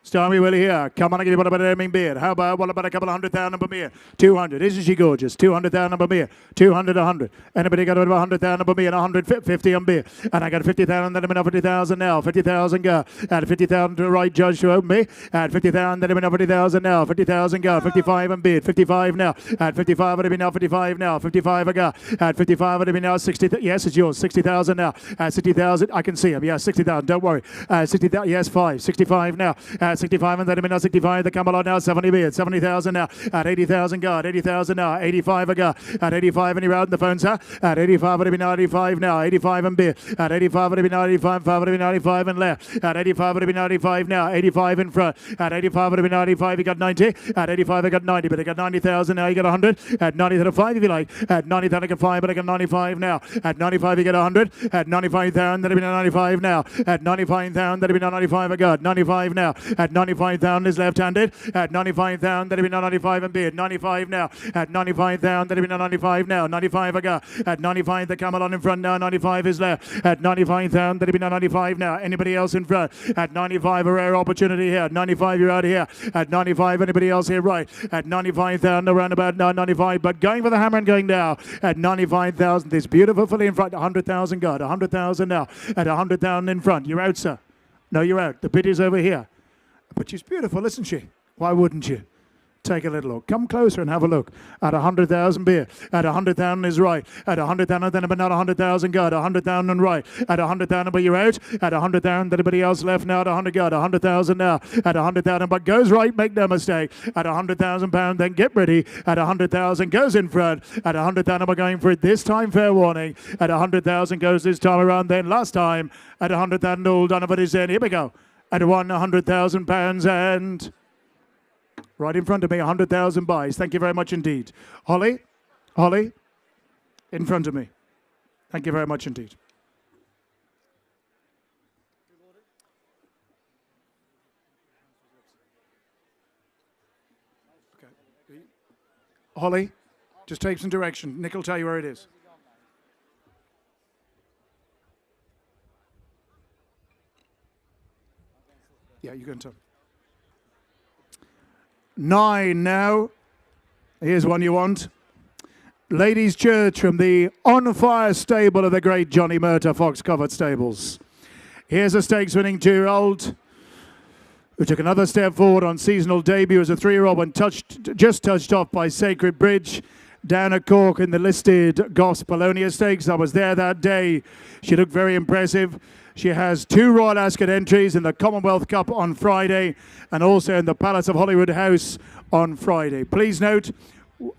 Stormy Willie here. Come on, I give you what about Erming Beard. How about what about a couple of 100,000 per mere? 200. Isn't she gorgeous? 200,000 per mere. 200, 100. Anybody got about 100,000 per mere and 150 on beer? And I got 50,000. Then I'm in 50,000 now. 50,000 go. Add 50,000 to the right judge to open me. Add 50,000. Then I'm in 50,000 now. 50,000 go. 55 on bid. 55 now. Add 55. It'll be now 55 now. 55 a go. Add 55. It'll be now 60. Yes, it's yours. 60,000 now. 60,000. I can see him. Yeah, 60,000. Don't worry. 60,000. Yes, 5. 65 now. 65 and then a minute 65. The Camelot now 70 bid. 70,000 now. At 80,000 go. At 80,000 now. 85 a go. At 85 and you're out in the phone, sir. At 85 it'll be 95 now. 85 and bid. At 85 it'll be 95. 5 it'll be 95 and left. At 85 it'll be 95 now. 85 in front. At 85 it'll be 95. You got 90. At 85 I got 90, but I got 90,000 now. You got 100. At 90 to 5 if you like. At 90 I got 5, but I got 95 now. At 95 you get 100. At 95,000 that'll be 95 now. At 95,000 that'll be 95 I got. 95 now. At 95,000 is left-handed. At 95,000 that'll be 95 and bid. 95 now. At 95,000 that'll be 95 now. 95 I got. At 95 the Camelot in front now. 95 is left. At 95,000 that'll be 95 now. Anybody else in front? At 95 a rare opportunity here. At 95 you're out here. At 95 anybody else here right. At 95,000 around about now 95 but going for the hammer and going now. At 95,000 this beautiful filly in front. 100,000 got. 100,000 now. At 100,000 in front. You're out, sir. No, you're out. The bid is over here. But she's beautiful, isn't she? Why wouldn't you? Take a little look. Come closer and have a look. At 100,000 beer. At 100,000 is right. At 100,000 then but not 100,000 go. At 100,000 and right. At 100,000 but you're out. At 100,000 anybody else left now. At 100 go. At 100,000 now. At 100,000 but goes right. Make no mistake. At 100,000 pound then get ready. At 100,000 goes in front. At 100,000 we're going for it this time. Fair warning. At 100,000 goes this time around. Then last time at 100,000 all done. But is in. Here we go. At £100,000 and right in front of me, 100,000 buys. Thank you very much indeed. Holly, in front of me. Thank you very much indeed. Okay. Holly, just take some direction. Nick will tell you where it is. Yeah, you can tell. 9 now. Here's one you want. Ladies' Church from the On Fire stable of the great Johnny Murtagh Fox Covered Stables. Here's a stakes-winning 2-year-old who took another step forward on seasonal debut as a 3-year-old when just touched off by Sacred Bridge down at Cork in the listed Goffs Polonia Stakes. I was there that day. She looked very impressive. She has 2 Royal Ascot entries in the Commonwealth Cup on Friday and also in the Palace of Holyrood House on Friday. Please note,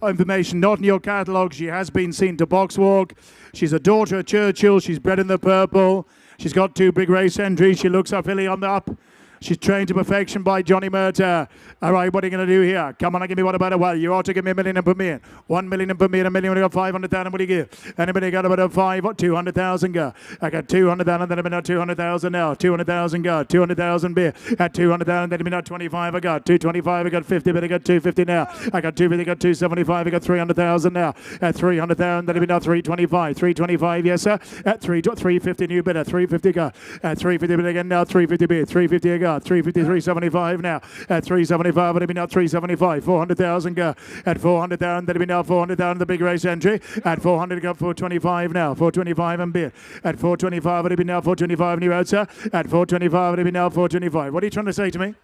information not in your catalogue. She has been seen to box walk. She's a daughter of Churchill. She's bred in the purple. She's got 2 big race entries. She looks up hilly on the up. She's trained to perfection by Johnny Murta. All right, what are you going to do here? Come on, give me what about it? Well, you ought to give me $1 million per me. 1 million per me, $1 million. We got 500,000. What do you give? Anybody got about a 200,000 go? I got 200,000. Then I've been out 200,000 now. 200,000 go. 200,000 beer. At 200,000. Then I've been out 25. I got 225. I got 50. But I got 250 now. I got 250. I got 275. I got 300,000 now. At 300,000. Then I've been out 325. 325. Yes, sir. At 350 new bidder. 350 go. At 350 bid again now. 350 bid. 350 I got. 350, 375 now. At 375, but it'll be now 375. 400,000 go. At 400,000, that'll be now 400,000. The big race entry. At 400, got 425 now. 425 and bid. At 425, it'll be now 425 new out, sir. At 425, it'll be now 425. What are you trying to say to me?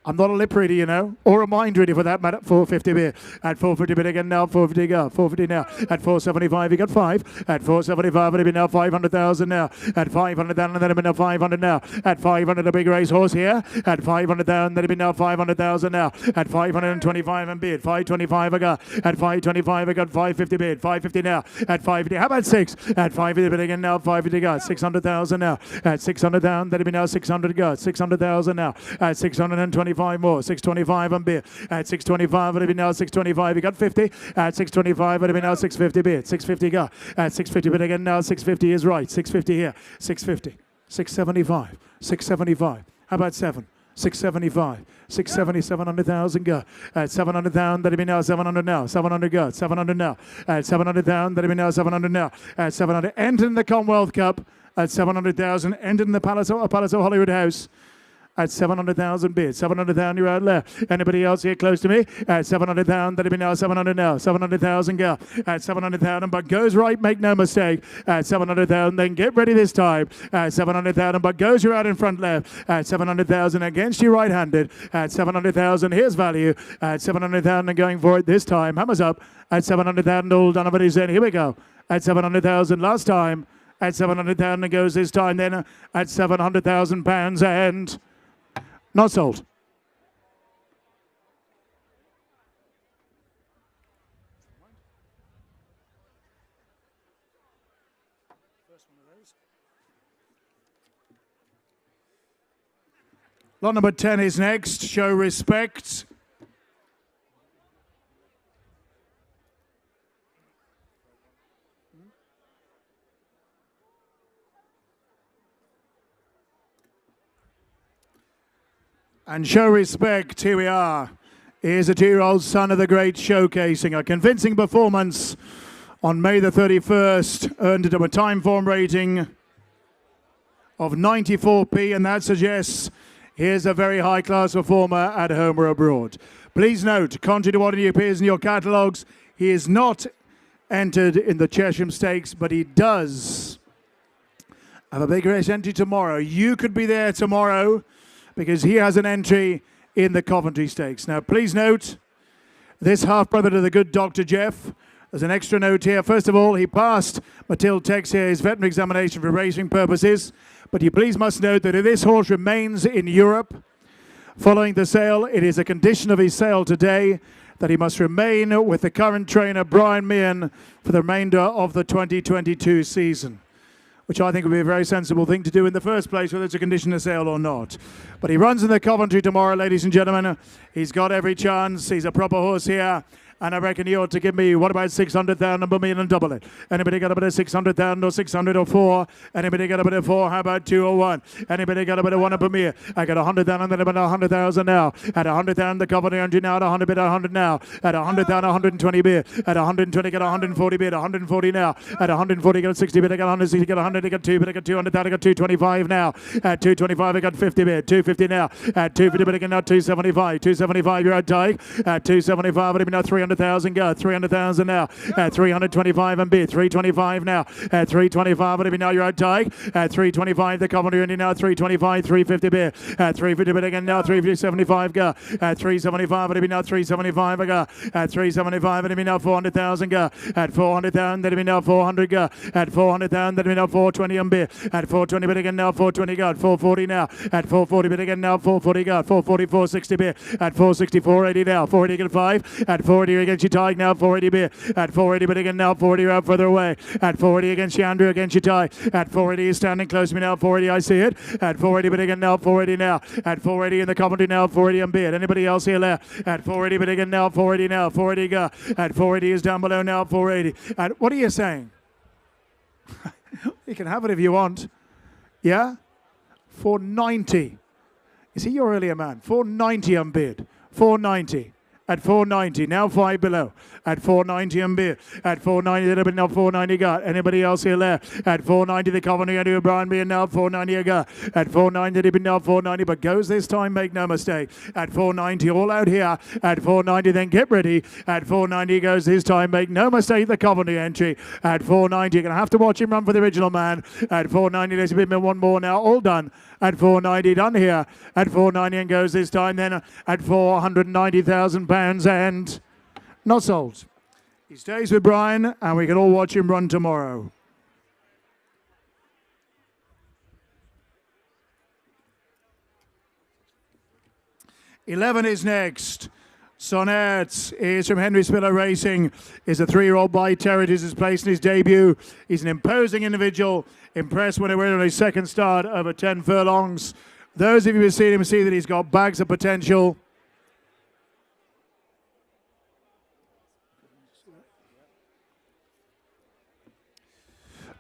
I'm not a lip reader, you know, or a mind reader for that matter. 450 beer. At 450 bid again now. 450 go. 450 now. At 475, you got 5. At 475, it'll be now 500,000 now. At 500,000, then it'll be now 500 now. At 500, a big race horse here. At 500,000, then it'll be now 500,000 now. At 525 and bid. 525 I got. At 525, I got 550 bid. 550 now. At 550, how about 6? At 550 bid again now. 550 got. 600,000 now. At 600,000, then it'll be now 600 got. 600,000 now. At 625 more. 625 and beer. At 625, it'll be now 625. You got 50. At 625, it'll be now 650 bid. 650 got. At 650 bid again now. 650 is right. 650 here. 650. 675. 675. How about 7? 675. 670, 700,000 go. At 700,000, that'll be now 700 now. 700 go. 700 now. At 700,000, that'll be now 700 now. At 700, entering the Commonwealth Cup. At 700,000, entering the Palace of Hollywood House. At 700,000 bid. 700,000 you're out left. Anybody else here close to me? At 700,000, that'll be now 700 now. 700,000 go. At 700,000, but goes right, make no mistake. At 700,000, then get ready this time. At 700,000, but goes you out in front left. At 700,000 against you right-handed. At 700,000, here's value. At 700,000 and going for it this time. Hammers up. At 700,000, all done over his end. Here we go. At 700,000 last time. At 700,000 it goes this time. Then at 700,000 pounds and... not sold. Lot number 10 is next. Show Respect. And Show Respect, here we are. Here's a 2-year-old son of the great showcasing a convincing performance on May the 31st, earned it a time form rating of 94p, and that suggests here's a very high-class performer at home or abroad. Please note, contrary to what appears in your catalogues, he is not entered in the Chesham Stakes, but he does have a big race entry tomorrow. You could be there tomorrow, because he has an entry in the Coventry Stakes. Now, please note, this half-brother to the good Dr. Jeff, there's an extra note here. First of all, he passed Matilde Tex here, his veterinary examination for racing purposes, but you please must note that if this horse remains in Europe, following the sale, it is a condition of his sale today that he must remain with the current trainer, Brian Meehan, for the remainder of the 2022 season, which I think would be a very sensible thing to do in the first place, whether it's a condition of sale or not. But he runs in the Coventry tomorrow, ladies and gentlemen. He's got every chance. He's a proper horse here. And I reckon you ought to give me, what about 600,000 and $1 and double it? Anybody got a bit of 600,000 or 600 or 4? Anybody got a bit of 4? How about 2 or 1? Anybody got a bit of 1 per me? I got 100,000 and then about 100,000 now. At 100,000, the Coventry 100 now. At 100 bid, 100 now. At 100,000, 120 bid. At 120, got 140 bid. 140 now. At 140, got 60 bid. I got 160, got 100, I got 2 bid. I got 200,000, I got 225 now. At 225, I got 50 bid. 250 now. At 250 bid, again now 275. 275, you're out, Tyke. At 275, it'll be now 300. 300,000 go. 300,000 now. At 325 and bid. 325 now. At 325, but now you're out tight. At 325, the Coventry Indy now. 325, 350 bid. At 350 bid again now. 375 go. At 375, it'll be now 375 go. At 375, it'll be now 400,000 go. At 400,000, it'll be now 400 go. At 400,000, it'll be now 420 and bid. At 420 bid again now. 420 go. At 440 now. At 440 bid again now. 440 go. 440, 460 bid. At 460, 480 now. 480 again 5. At 480 against your tie now. 480 bid. At 480 bid again now. 480 out further away. At 480 against Andrew against your tie. At 480 is standing close to me now. 480 I see it. At 480 bid again now. 480 now. At 480 in the Coventry now. 480 and bid. Anybody else here left? At 480 bid again now. 480 now. 480 go. At 480 is down below now. 480. At what are you saying? You can have it if you want. Yeah? 490. You see, you're really a man. 490 on bid. 490. At 490, now 5 below. At 490 and bid. At 490, that'll be now 490 got. Anybody else here left? At 490, the Coventry and O'Brien being now 490 a got. At 490, it'll be now 490, but goes this time, make no mistake. At 490, all out here. At 490, then get ready. At 490 goes this time, make no mistake, the Coventry entry. At 490, you're going to have to watch him run for the original man. At 490, there's been one more now, all done. At 490, done here. At 490 and goes this time then at 490,000 pounds and not sold. He stays with Brian and we can all watch him run tomorrow. $11 is next. Sonnets is from Henry Spiller Racing. Is a 3-year-old by Territories. Is placed in his debut. He's an imposing individual. Impressed when he went on his second start over 10 furlongs. Those of you who've seen him see that he's got bags of potential.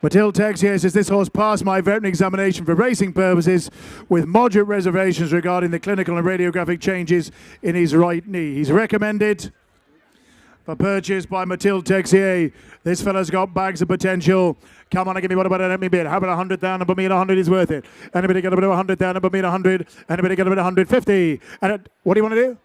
Matilda Tex here says this horse passed my veterinary examination for racing purposes with moderate reservations regarding the clinical and radiographic changes in his right knee. He's recommended for purchase by Matilda Texier. This fella's got bags of potential. Come on and give me what about an bid? How about 100,000? But me at 100 is worth it. Anybody got a bit of 100,000? But me at 100. Anybody got a bit of 150? And what do you want to do?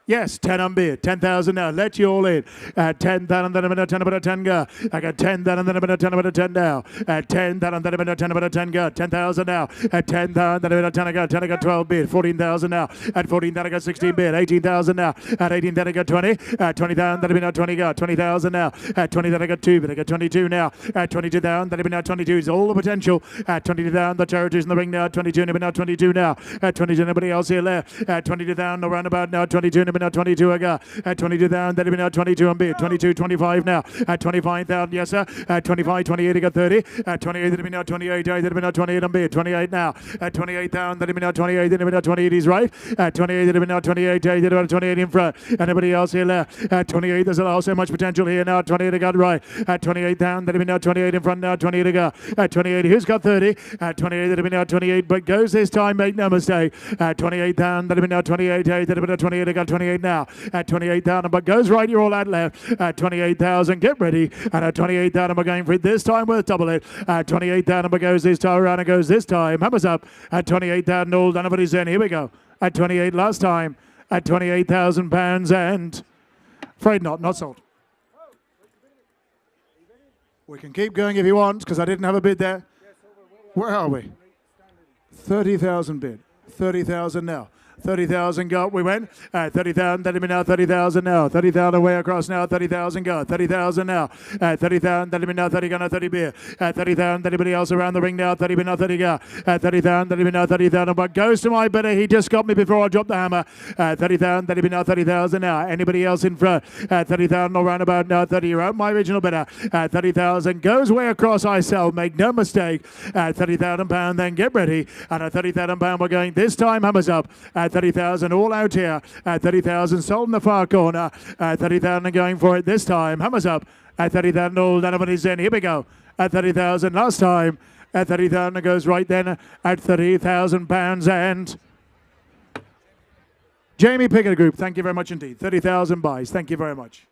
Yes, 10 on bid. 10,000 now. Let you all in. At 10,000, then I'm going to 10 about a 10 go. I got 10,000, then I'm going to 10 about a 10 now. At 10,000, then I'm going to 10 about a 10 go. 10,000 now. At 10,000, then I'm going to 10 I got 10 I got 12 bid. 14,000 now. At 14,000 I got 16 bid. 18,000 now. At 18,000 I got 20. At 20,000 then I'm now 20 go. 20,000 now. At 20,000 I got 2 bid. I got 22 now. At 22,000 then I'm now 22 is all the potential. At 22,000 the Territories in the ring now. 22 and I'm now 22 now. At 22 nobody else here left. At 22,000 around about now. 22 and I'm now 22 I got. At 22,000, that'll be now 22 on bid. 22, 25 now. At 25,000, yes sir. At 25, 28, I got 30. At 28, that'll be now 28. That'll be now 28 on bid. 28 now. At 28,000, that'll be now 28. That'll be now 28. He's right. At 28, that'll be now 28. That'll be now 28 in front. Anybody else here left? At 28, there's also much potential here now. 28, I got right. At 28,000, that'll be now 28 in front now. 28 to go. At 28, who's got 30? At 28, that'll be now 28. But goes this time, make no mistake. At 28,000, that'll be now 28. That'll be now 28. I got 28 now. At 28,000, but goes right, you're all out left. At 28,000, get ready. And at 28,000, we're going for it this time, we'll double it. At 28,000, but goes this time around and goes this time. Hammers up. At 28,000, all done, everybody's in. Here we go. At 28 last time. At 28,000 pounds and afraid not sold. We can keep going if you want, because I didn't have a bid there. Where are we? 30,000 bid. 30,000 now. 30,000 go. We went. 30,000. That'll be now 30,000 now. 30,000 away across now. 30,000 go. 30,000 now. 30,000. That'll be now 30 go. Now 30 beer. 30,000. Anybody else around the ring now? 30 be now 30 go. 30,000. That'll be now 30,000. But goes to my bidder. He just got me before I dropped the hammer. 30,000. That'll be now 30,000 now. Anybody else in front? 30,000 all round about now. 30. You're out. My original bidder. 30,000 goes way across. I sell. Make no mistake. 30,000 pound. Then get ready. And at 30,000 pound, we're going this time. Hammers up. 30,000 all out here. 30,000 sold in the far corner. 30,000 and going for it this time. Hammers up. 30,000 all done. Everybody's in. Here we go. 30,000 last time. 30,000 goes right then at 30,000 pounds and Jamie Pickett Group. Thank you very much indeed. 30,000 buys. Thank you very much.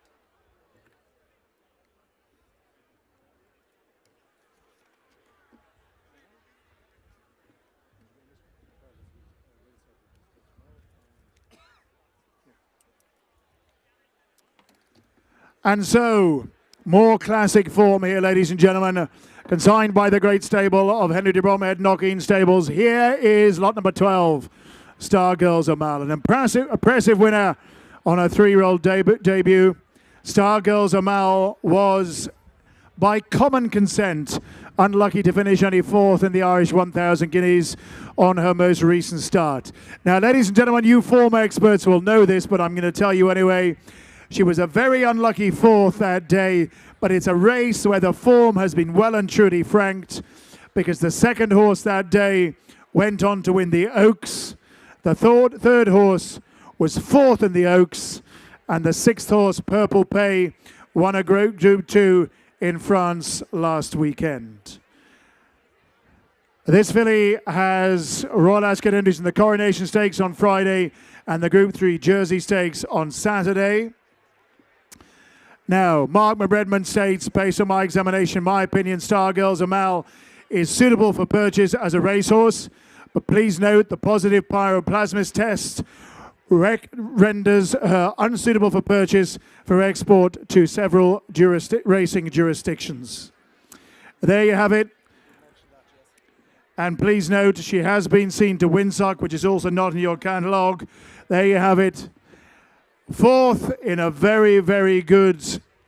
And so, more classic form here, ladies and gentlemen. Consigned by the great stable of Henry de Bromhead Knock-In Stables. Here is lot number 12, Star Girls Amal. An impressive winner on a 3-year-old debut. Star Girls Amal was, by common consent, unlucky to finish only 4th in the Irish 1,000 guineas on her most recent start. Now, ladies and gentlemen, you form experts will know this, but I'm going to tell you anyway. She was a very unlucky 4th that day, but it's a race where the form has been well and truly franked, because the second horse that day went on to win the Oaks. The third horse was 4th in the Oaks, and the 6th horse, Purple Pay, won a Group 2 in France last weekend. This filly has Royal Acclaim in the Coronation Stakes on Friday and the Group 3 Jersey Stakes on Saturday. Now, Mark McBredman states, based on my examination, my opinion, Star Girls Amal is suitable for purchase as a racehorse, but please note the positive pyroplasmis test renders her unsuitable for purchase for export to several racing jurisdictions. There you have it. And please note, she has been seen to Winsock, which is also not in your catalogue. There you have it. 4th in a very, very good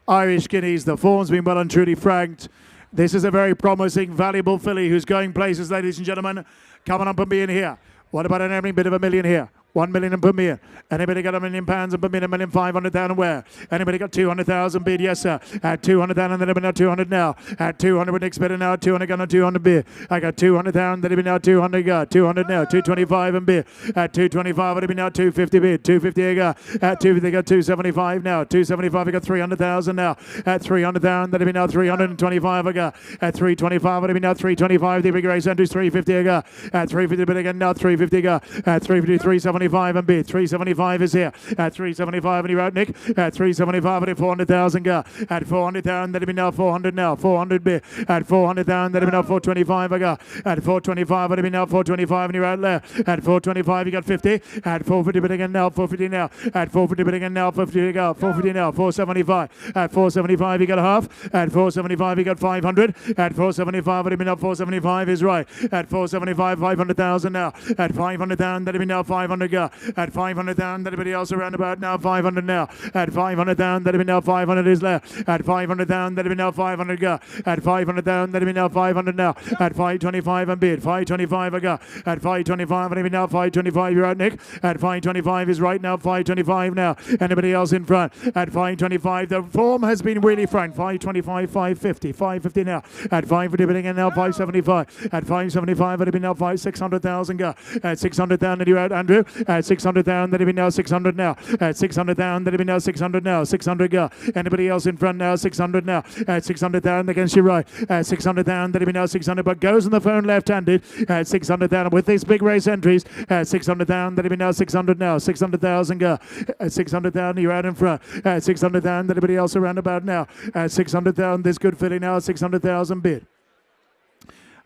Irish Guineas. The form's been well and truly franked. This is a very promising, valuable filly who's going places, ladies and gentlemen. Coming up and being here. What about every bit of $1 million here? 1 million and put me in. Anybody got £1 million and put me in $1,500,000 where? Anybody got 200,000 bid? Yes, sir. At 200,000 and then now 200 now. At 200 with Nick's bid now. 200 got 200 bid. I got 200,000. Then now 200 got 200 now. 225 and bid. At 225 it'll be now 250 bid. 250 I got. At 250 got 275 now. 275 I got 300,000 now. At 300,000 that'll be now 325 I got. At 325 it'll be now 325. The big race entries 350 I got. At 350 bid again now 350 I got. At 350 375 and bid. 375 is here. At 375 and you're out, Nick. At 375 and 400,000 go. At 400,000 that'll be now 400 now. 400 bid. At 400,000 that'll be now 425 I go. At 425 that'll be now 425 and you're out there. At 425 you got 50. At 450 bid again now 450 now. At 450 bid again now 450 you go. 450 now 475. At 475 you got a half. At 475 you got 500. At 475 that'll be now 475 is right. At 475 500,000 now. At 500,000 that'll be now 500 go. At 500,000 everybody else around about now 500 now. At 500,000 that'll be now 500 is left. At 500,000 that'll be now 500 go. At 500,000 that'll be now 500 now. At 525 and bid. 525 a go. At 525 that'll be now 525 you're out, Nick. At 525 is right now 525 now. Anybody else in front? At 525 the form has been really frank. 525 550 550 now. At 550 bidding and now 575. At 575 it'll be now 600,000 go. At 600,000 you're out, Andrew. At 600,000 that'll be now 600 now. At 600,000 that'll be now 600 now. 600 go. Anybody else in front now? 600 now. At 600,000 against your right. At 600,000 that'll be now 600 but goes on the phone left-handed. At 600,000 with these big race entries. At 600,000 that'll be now 600 now. 600,000 go. At 600,000 you're out in front. At 600,000 anybody else around about now. At 600,000 this good filly now 600,000 bid.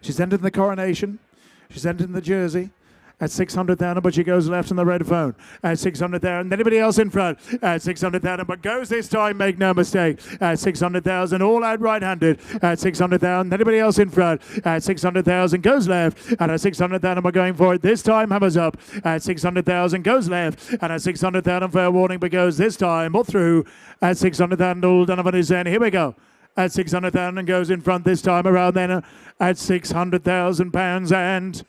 She's entered in the Coronation. She's entered in the Jersey. At 600,000, but she goes left on the red phone. At 600,000, anybody else in front? At 600,000, but goes this time, make no mistake. At 600,000, all out right-handed. At 600,000, anybody else in front? At 600,000, goes left. And at 600,000, we're going for it. This time, hammers up. At 600,000, goes left. And at 600,000, fair warning, but goes this time, up through. At 600,000, all Donovan is in. Here we go. At 600,000 and goes in front this time around then. At £600,000 and...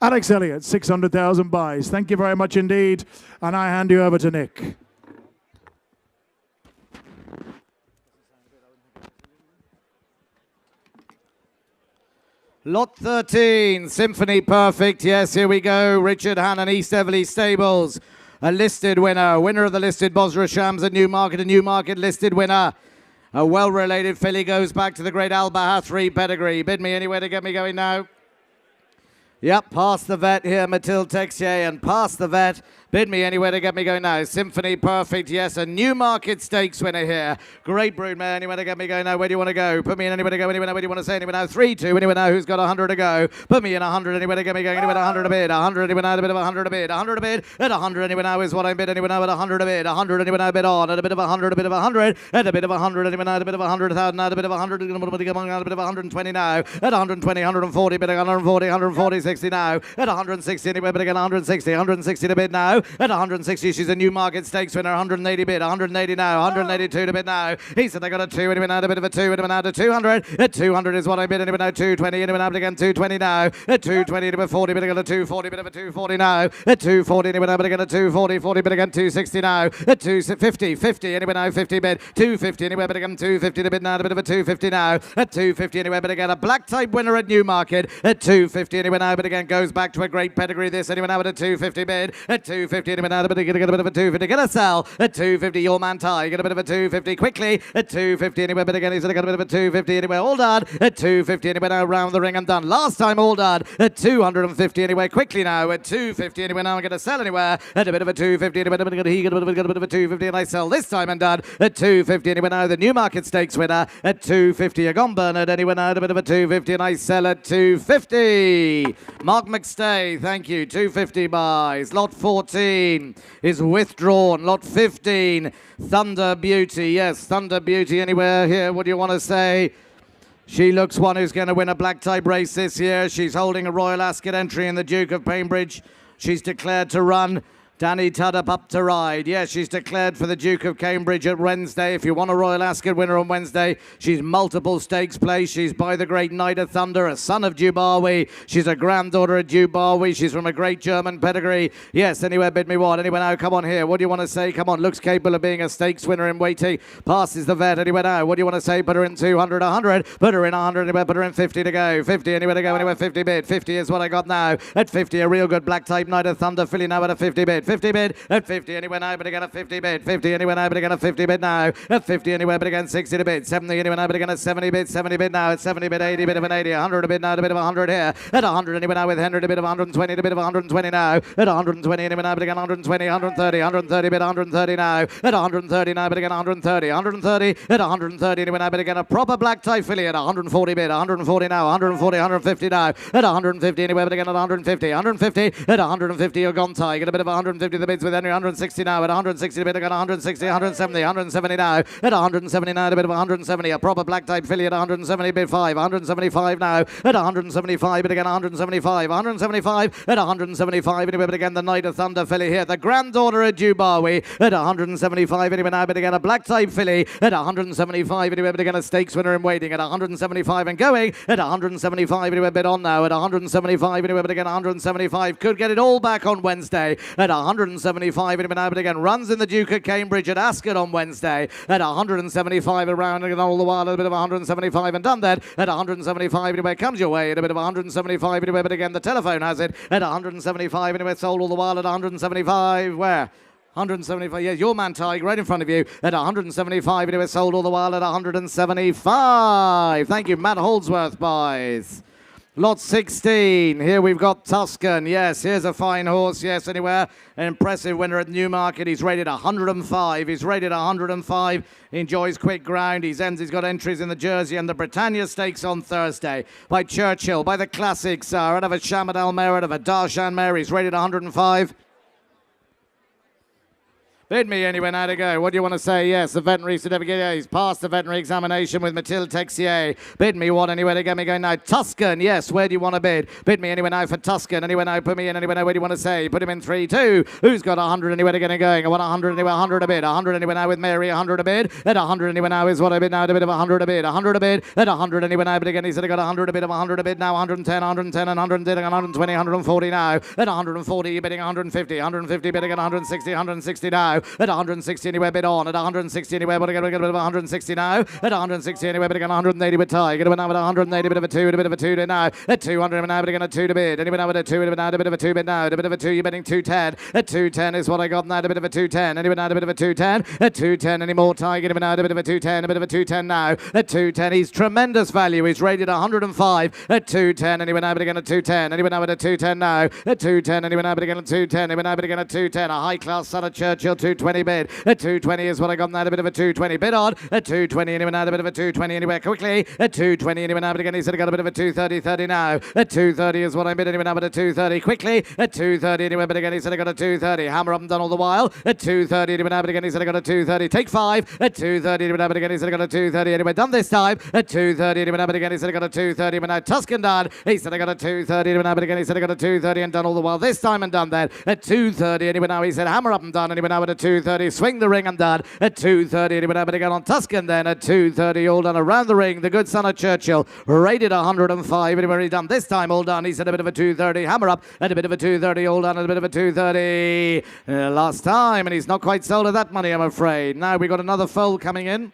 Alex Elliott, 600,000 buys. Thank you very much indeed. And I hand you over to Nick. Lot 13, Symphony Perfect. Yes, here we go. Richard Hannon, East Everley Stables. A listed winner. Winner of the listed Bosra Shams at Newmarket. A Newmarket listed winner. A well-related filly goes back to the great Al Bahathri pedigree. Bid me anywhere to get me going now. Yep, past the vet here, Mathilde Texier, and past the vet, Bid me anywhere to get me going now. Symphony Perfect, yes, a Newmarket Stakes winner here. Great Broodmare, anywhere to get me going now. Where do you want to go? Put me in anywhere to go, anywhere now. Where do you want to say? Anywhere now? 3-2, anywhere now. Who's got 100 to go? Put me in 100, anywhere to get me going. Anywhere 100 a bid. 100 anywhere now, a bit of 100 a bid. 100 a bid. At 100 anywhere now is what I bid. Anywhere now at 100 a bid. 100 anywhere now, bid on. At a bit of 100, a bit of 100. At a bit of 100 anywhere now, a bit of 100,000. At a bit of 100, a bit of 120 now. At 120, 140, bid 140, 140, 60 now. At 160 anywhere, bid again 160, 160 to bid now. At 160. She's a Newmarket Stakes winner, 180 bid, 180 now, 182 to bid now. He said I got a 2, anyway now, a bit of a 2, anyway now to 200. At 200 is what I bid, anyway now 220, anyway now again 220 now. At 220 to 40, bid again a 240, bit of a 240 now. At 240, anyway now, bid again a 240, 40 bid again 260 now. At 250, 50, anyway now 50 bid, 250 anyway, bid again 250 to bid now, a bit of a 250 now. At 250 anyway, bid again a black type winner at Newmarket. At 250 anyway now, but again goes back to a great pedigree this, anyway now at a 250 bid. At 250 anyway now, but get a bit of a 250. Get a sell at 250. Your man tie. Get a bit of a 250 quickly at 250 anyway. But again, he's got a bit of a 250 anyway. All done at 250 anyway. Now round the ring and done. Last time all done at 250 anyway. Quickly now at 250 anyway. Now I'm going to sell anywhere at a bit of a 250 anyway. He got a bit of a 250 and I sell this time and done at 250 anyway. Now the Newmarket Stakes winner at 250. You're gone, Bernard. Anyway, now a bit of a 250 and I sell at 250. Mark McStay, thank you. 250 buys. Lot 14 is withdrawn. Lot 15, Thunder Beauty. Yes, Thunder Beauty. Anywhere here? What do you want to say? She looks one who's going to win a black type race this year. She's holding a Royal Ascot entry in the Duke of Cambridge. She's declared to run. Danny Tuddup up to ride. Yes, she's declared for the Duke of Cambridge at Wednesday. If you want a Royal Ascot winner on Wednesday, she's multiple stakes place. She's by the great Knight of Thunder, a son of Dubarwi. She's a granddaughter of Dubarwi. She's from a great German pedigree. Yes, anywhere bid me what? Anywhere now, come on here. What do you want to say? Come on, looks capable of being a stakes winner in waiting. Passes the vet. Anywhere now. What do you want to say? Put her in 200, 100. Put her in 100. Anywhere, put her in 50 to go. 50 anywhere to go. Anywhere 50 bid. 50 is what I got now. At 50, a real good black type Knight of Thunder filly now at a 50 bid. 50 bid. At 50 anywhere now, but again a 50 bid. 50 anywhere now, but again a 50 bid now. At 50 anywhere, but again 60 to bid. 70 anywhere now, but again a 70 bid. 70 bid now. At 70 bid, 80 bid of an 80. 100 a bid now, a bit of 100 here. At 100 anywhere now with Henry, a bit of 120, a bit of 120 now. At 120 anywhere now, but again 120, 130, 130 bid, 130 now. At 130 now, but again 130, 130. At 130 anywhere now, but again a proper black tie filly at 140 bid. 140 now, 140, 150 now. At 150 anywhere, but again at 150, 150. At 150 you're gone tie. Get a bit of 150 the bids with Henry. 160 now. At 160 bid, again 160, 170, 170 now. At 179 a bit of 170. A proper black type filly at 170 bid 5. 175 now. At 175 bid again 175. 175 at 175 anyway, but again the Knight of Thunder filly here. The granddaughter of Dubarwi at 175 anyway now, but again a black type filly at 175 anyway, but again a stakes winner in waiting at 175 and going at 175 anyway, bid on now at 175 anyway, but again 175 could get it all back on Wednesday at 175 anyway now, but again runs in the Duke of Cambridge at Ascot on Wednesday at 175 around and all the while a bit of 175 and done that at 175 anyway, comes your way at a bit of 175 anyway, but again the telephone has it at 175 anyway, sold all the while at 175 where? 175, yes, your man Tig right in front of you at 175 anyway, sold all the while at 175. Thank you, Matt Holdsworth buys. Lot 16, here we've got Tuscan, yes, here's a fine horse, yes, anywhere, an impressive winner at Newmarket, he's rated 105, he's rated 105, he enjoys quick ground, he's got entries in the Jersey and the Britannia Stakes on Thursday, by Churchill, by the Classics, out of a Shamadal mare, out of a Darshan mare, he's rated 105. Bid me anywhere now to go. What do you want to say? Yes, the veterinary certificate. Yeah, he's passed the veterinary examination with Mathilde Texier. Bid me what anywhere to get me going now. Tuscan, yes, where do you want to bid? Bid me anywhere now for Tuscan. Anywhere now, put me in anywhere now. Where do you want to say? Put him in 3-2. Who's got 100 anywhere to get it going? I want 100 anywhere, 100 a bid. 100 anywhere now with Mary, 100 a bid. At 100 anywhere now is what I bid now. A bit of 100 a bid. 100 a bid. At 100 anywhere now, but again, he's got 100 a bid of 100 a bid now. 110, 110 and 110 and 120, 140 now. At 140, you're bidding 150. 150 bidding at 160, 160 now. now. At 160 anywhere, bid on. At 160 anywhere, but again, we're going to 160 now. At 160 anywhere, but again, 180 with tie. Get now at 180, bit of a 2, a bit of a 2 to now. At 200 now, but again, a 2 to bid. Anyway, now at a 2, a bit of a 2 bid now. A bit of a 2, you're bidding 210. At 210 is what I got now. A bit of a 210. Anyway, now a bit of a 210. At 210 any more tie. Get him now a bit of a 210. A bit of a 210 now. At 210, he's tremendous value. He's rated 105. At 210, anyway, now but again at 210. Anyway, now at a 210 now. At 210, anyway, now but again at 210. Anyway, now but again at 210. A high class son of Churchill 220 bid. At 220 is what I got now. A bit of a 220 bid on. At 220, anyway, now a bit of a 220 anywhere quickly. At 220, anyway, now but again, he said I got a bit of a 230 now. At 230 is what I bid anyway, now but a 230 quickly. At 230 anyway, but again, he said I got a 230. Hammer up and done all the while. At 230 anyway, now but again, he said I got a 230. Take 5. At 230 anyway, now but again, he said I got a 230 anyway, done this time. At 230 anyway, now but again, he said I got a 230. But now Tuscan done. He said I got a 230 anyway, now but again, he said I got a 230 and done all the while this time and done that. At 230 anyway, now he said hammer up and done. Anyway, now at a 230, swing the ring and done. At 230 anyway, now but again on Tuscan then. At 230, all done around the ring. The good son of Churchill, rated 105. Anyway, he done this time, all done. He said a bit of a 230, hammer up, and a bit of a 230, all done, and a bit of a 230 last time, and he's not quite sold at that money, I'm afraid. Now we got another foal coming in.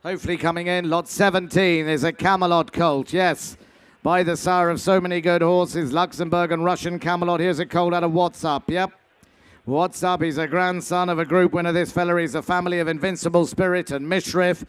Hopefully coming in, lot 17 is a Camelot colt, yes. By the sire of so many good horses, Luxembourg and Russian Camelot. Here's a colt out of What's Up, yep. What's Up, he's a grandson of a group winner, this fella. He's a family of Invincible Spirit and Mishrif.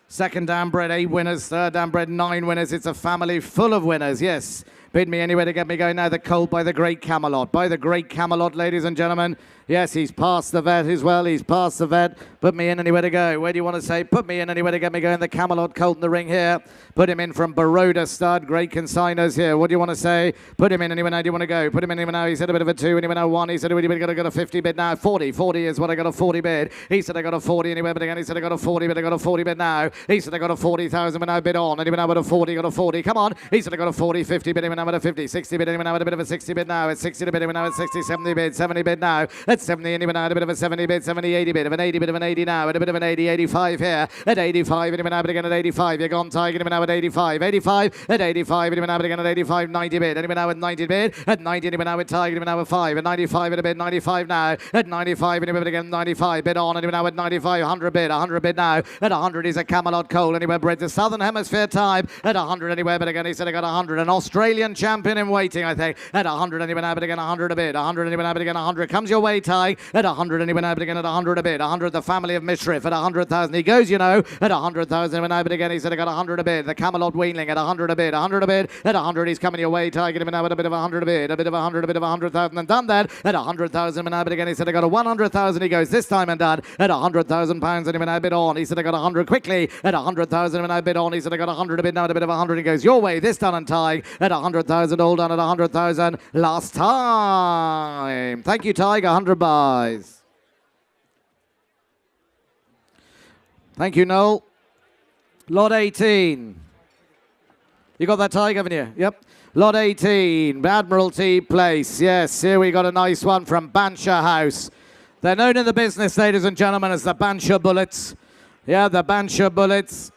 Second down bred, 8 winners. Third down bred, 9 winners. It's a family full of winners, yes. Bid me anywhere to get me going now. The colt by the Great Camelot. By the Great Camelot, ladies and gentlemen. Yes, he's past the vet as well. He's past the vet. Put me in anywhere to go. Where do you want to say? Put me in anywhere to get me going. The Camelot colt in the ring here. Put him in from Baroda stud. Great consigners here. What do you want to say? Put him in anywhere now. Do you want to go? Put him in anywhere now. He said a bit of a 2. Anywhere now 1. He said, I got a 50 bid now. 40. 40 is what I got a 40 bid. He said I got a 40 anywhere, but again he said I got a 40, but I got a 40 bid now. He said I got a 40,000 but now bid on. Anywhere now with a 40, got a 40. Come on. He said I got a 40, 50 bid. Anywhere now with a 50, 60 bid. Anywhere now with a bit of a 60 bid now. It's 60 to bid. Anywhere now at 60, 70 bid. 70 bid now. At 70 anywhere now. Bit of a 70 bid, 70, 80 bid, of an 80 bit of an 80 now, at a bit of an 80, 85 here, at 85, and even now, but again at 85, you're gone Tiger, and now at 85, 85, at 85, and even now, but again at 85, 90 bid, and even now at 90 bid, at 90, and even now at Tiger, and even now at 5, at 95 at a bid, 95 now, at 95, and even again 95, bid on, and even now at 95, 100 bid now, at 100 is a Camelot colt, anywhere bred to Southern Hemisphere time, at 100 anywhere, but again he said I got 100, an Australian champion in waiting, I think, at 100 anywhere now, but again 100 a bid, 100 anywhere now, but again 100 comes your way, Ty, at 100 anywhere now, but again at 100 a bid, 100 the family of Mishrif at 100,000. He goes, you know, at 100,000 when I bid again. He said I got 100 a bid. The Camelot Weanling at 100 a bid, 100 a bid, at 100 he's coming your way. Tiger him now at a bit of 100 a bid, a bit of 100, a bit of 100,000 and done that at 100,000 when I bid again. He said I got a 100,000. He goes this time and done at 100,000 pounds and when I bid on. He said I got 100 quickly at 100,000 when I bid on. He said I got 100 a bid now at a bit of 100. He goes your way this done and Tig at 100,000 all done at 100,000 last time. Thank you Tig, 100 buys. Thank you, Noel. Lot 18. You got that, Tig, haven't you? Yep. Lot 18, Admiralty Place. Yes, here we got a nice one from Banshire House. They're known in the business, ladies and gentlemen, as the Banshire Bullets. Yeah, the Banshire Bullets.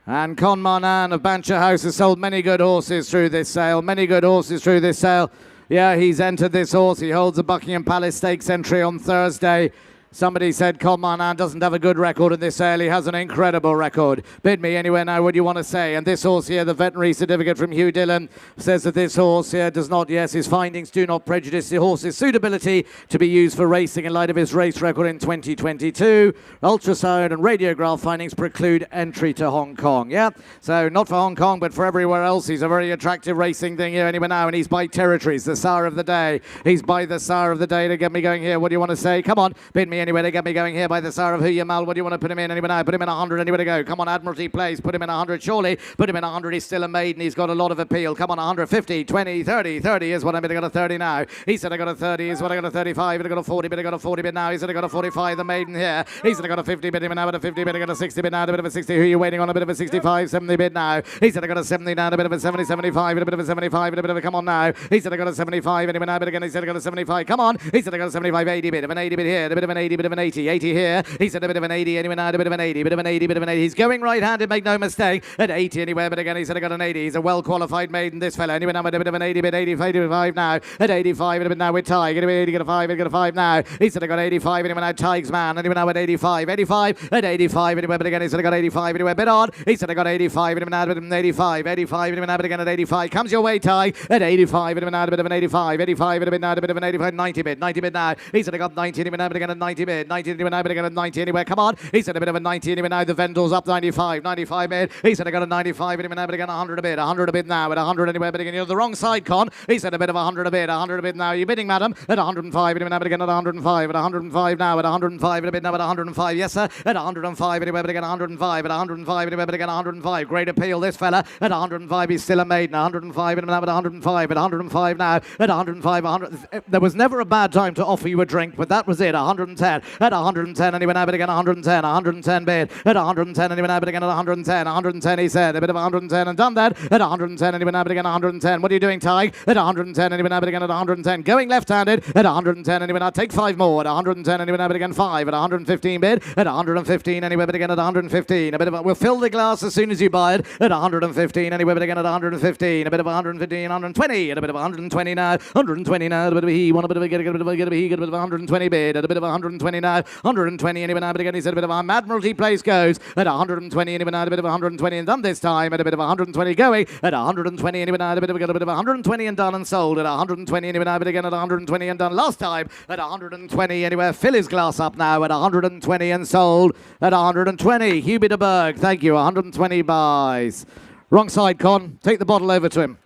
And Con Marnan of Banshire House has sold many good horses through this sale. Many good horses through this sale. Yeah, he's entered this horse. He holds a Buckingham Palace Stakes entry on Thursday. Somebody said Con Marnan doesn't have a good record in this sale. He has an incredible record. Bid me anywhere now, what do you want to say? And this horse here, the veterinary certificate from Hugh Dillon, says that this horse here does not, yes, his findings do not prejudice the horse's suitability to be used for racing in light of his race record in 2022. Ultrasound and radiograph findings preclude entry to Hong Kong. Yeah, so not for Hong Kong, but for everywhere else. He's a very attractive racing thing here anywhere now, and he's by territories, the sire of the day. He's by the sire of the day to get me going here. What do you want to say? Come on, bid me anywhere to get me going here by the sire of Huyamal. What do you want to put him in? Anywhere now? Put him in 100. Anywhere to go? Come on, Admiralty Place. Put him in 100, surely. Put him in 100. He's still a maiden. He's got a lot of appeal. Come on, 150, 20, 30. 30 is what I got a 30 now. He said I got a 30 is what I got a 35. I got a 40, but I got a 40 bit now. He said I got a 45. The maiden here. He said I got a 50 bid. Him now at a 50 bid. I got a 60 bid now. A bit of a 60. Who are you waiting on? A bit of a 65, 70 bid now. He said I got a 70 now. A bit of a 70, 75. A bit of a 75. A bit of a come on now. He said I got a 75. Anyway now, but again he said I got a 75. Come on. He said I got a 75, 80 bid. Of an 80 bid here. A bit of an 80 80, bit of an 80, 80 here. He's at a bit of an 80, anyway now, a bit of an 80, bit of an 80, bit of an 80. He's going right-handed, make no mistake, at 80 anywhere, but again, he's got an 80. He's a well-qualified maiden, this fella. Anyway now, a bit of an 80, bit 85 now, at 85, and a bit now with Tig. Anyway, 80, got a 5, got a 5 now. He's got 85, anyway now, Tig's man. Anyway now at 85, 85, at 85, anyway, but again, he's got 85, anyway, bit odd. He's got 85, anyway now, but 85, 85, anyway now, but again at 85. Comes your way, Tig, at 85, anyway now, a bit of an 85, 85, anyway now, a bit of an 85, 90 bit now. He's got 90, anyway now, but again at 90 bit, 90, anyway now, but again at 90 anyway. Come on, he's at a bit of a 90 anyway now. The Vendor's up 95, 95 bit. He's got a 95 anyway now, but again 100 a bit, 100 a bit now, at 100 anyway, but again you're the wrong side, Con. He's at a bit of 100 a bit, 100 a bit now. You're bidding, madam, at 105 anyway now, but again at 105, at 105 now, at 105 a bit now, at 105, yes sir, at 105 anyway, but again 105, at 105 anyway, but again 105. Great appeal, this fella, at 105, he's still a maiden, 105 anyway now, at 105, at 105 now, at 105, 100. There was never a bad time to offer you a drink, but that was it, 110, at 110 anyway now, but again 110, 110 bid, at 110 anyway now, but again at 110, 110 he said, a bit of 110 and done that, at 110 anyway now, but again 110. What are you doing, Tig? At 110 anyway now, but again at 110. Going left-handed, at 110 anyway now, take 5 more, at 110 anyway now, but again 5, at 115 bid, at 115 anyway, but again at 115. A bit of we'll fill the glass as soon as you buy it, at 115 anyway, but again at 115. A bit of 115, 120, and a bit of 120 now, 120 now, a bit of a he, one a bit of a get a bit of a get a he, get a bit of 120 bid, at a bit of 120 now, 120 anyway now, but again he said a bit of Admiralty Place goes, at 120 anyway now, a bit of 120 and done this time, at a bit of 120 going, at 120 anyway now, a bit of 120 and done and sold, at 120 anyway now, but again at 120 and done last time, at 120 anyway. Fill his glass up now, at 120 and sold, at 120. Hubie de Berg, thank you, 120 buys. Wrong side, Con. Take the bottle over to him.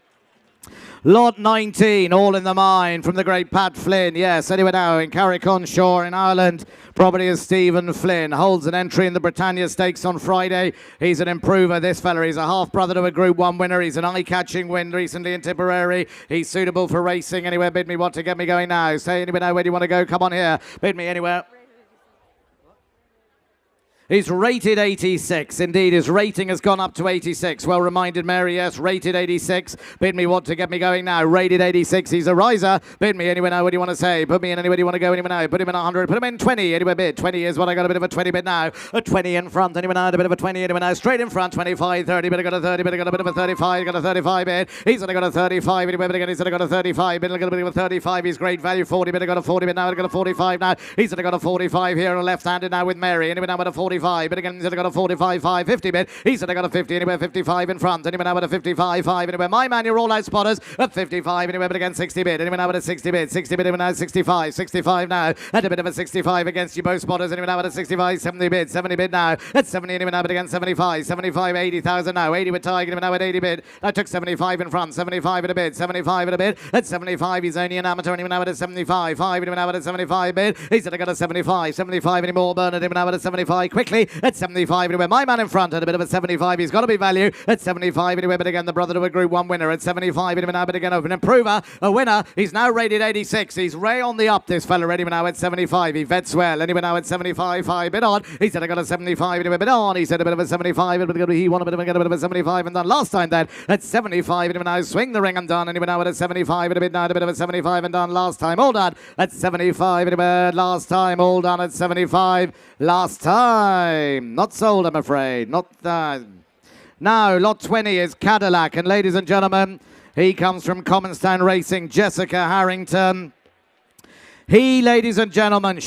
Lot 19, all in the mine from the great Pat Flynn. Yes, anyway now in Carrick-on-Shore in Ireland. Property is Stephen Flynn. Holds an entry in the Britannia Stakes on Friday. He's an improver, this fella. He's a half-brother to a Group 1 winner. He's an eye-catching win recently in Tipperary. He's suitable for racing. Anywhere, bid me what to get me going now. Say anywhere now where do you want to go? Come on here. Bid me anywhere. He's rated 86. Indeed, his rating has gone up to 86. Well reminded, Mary, yes, rated 86. Bid me what to get me going now. Rated 86. He's a riser. Bid me anywhere now. What do you want to say? Put me in anywhere. Do you want to go anywhere now? Put him in 100. Put him in 20. Anywhere bid. 20 is what I got. A bit of a 20 bid now. A 20 in front. Anywhere now. A bit of a 20 anywhere now. Straight in front. 25, 30. But I got a 30. But I got a bit of a 35. Got a 35 bid. He's got a 35 anywhere. But again, he's got a 35. But I got a bit of a 35. He's great value. 40. But I got a 40 bid now. I got a 45 now. He's got a 45 here on the left-handed now with Mary. Anywhere now with a 45. But again, he's got a 45, 5, 50 bid. He's got a 50 anywhere, 55 in front. Anywhere now with a 55, 5 anywhere. My man, you're all out spotters at 55 anywhere, but again 60 bid. Anywhere now with a 60 bid. 60 bid anywhere now 65, 65 now. And a bit of a 65 against you both spotters. Anywhere now with a 65, 70 bid. 70 bid now. At 70 anywhere now, but again 75, 75, 80,000 now. 80 with Tiger anywhere now at 80 bid. I took 75 in front. 75 at a bid. 75 at a bid. At 75, he's only an amateur anywhere now at a 75. 5 anywhere now at a 75 bid. He's got a 75. 75 anymore. Bernard anywhere now at a 75. Quickly at 75 anywhere. My man in front at a bit of a 75. He's got to be value at 75 anyway, but again the brother to a Group 1 winner at 75 anyway now, but again an improver, a winner. He's now rated 86. He's Ray on the up, this fella, anyway now at 75. He vets well anyway now at 75. 5 bid on. He said I got a 75 anyway, bid on. He said a bit of a 75, but he won a bit of a 75 and done last time then at 75 anyway now. Swing the ring and done anyway now at a 75 and a bit now, a bit of a 75 and done last time. All done at 75 anyway, last time. All done at 75 last time. Not sold, I'm afraid. Not now, lot 20 is Cadillac, and ladies and gentlemen, he comes from Commonstown Racing, Jessica Harrington. He, ladies and gentlemen,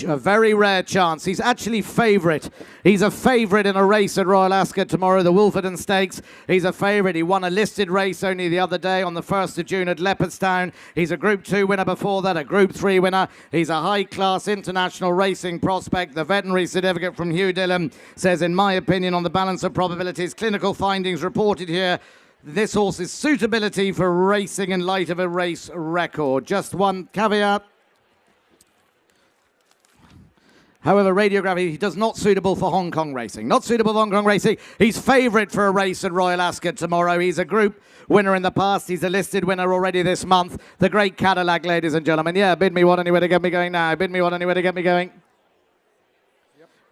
a very rare chance. He's actually favourite. He's a favourite in a race at Royal Ascot tomorrow, the Wolferton Stakes. He's a favourite. He won a listed race only the other day on the 1st of June at Leopardstown. He's a Group 2 winner before that, a Group 3 winner. He's a high-class international racing prospect. The veterinary certificate from Hugh Dillon says, in my opinion, on the balance of probabilities, clinical findings reported here, this horse's suitability for racing in light of a race record. Just one caveat. However, radiography, he does not suitable for Hong Kong racing. Not suitable for Hong Kong racing. He's favourite for a race at Royal Ascot tomorrow. He's a Group winner in the past. He's a listed winner already this month. The great Cadillac, ladies and gentlemen. Yeah, bid me one anywhere to get me going now. Bid me one anywhere to get me going.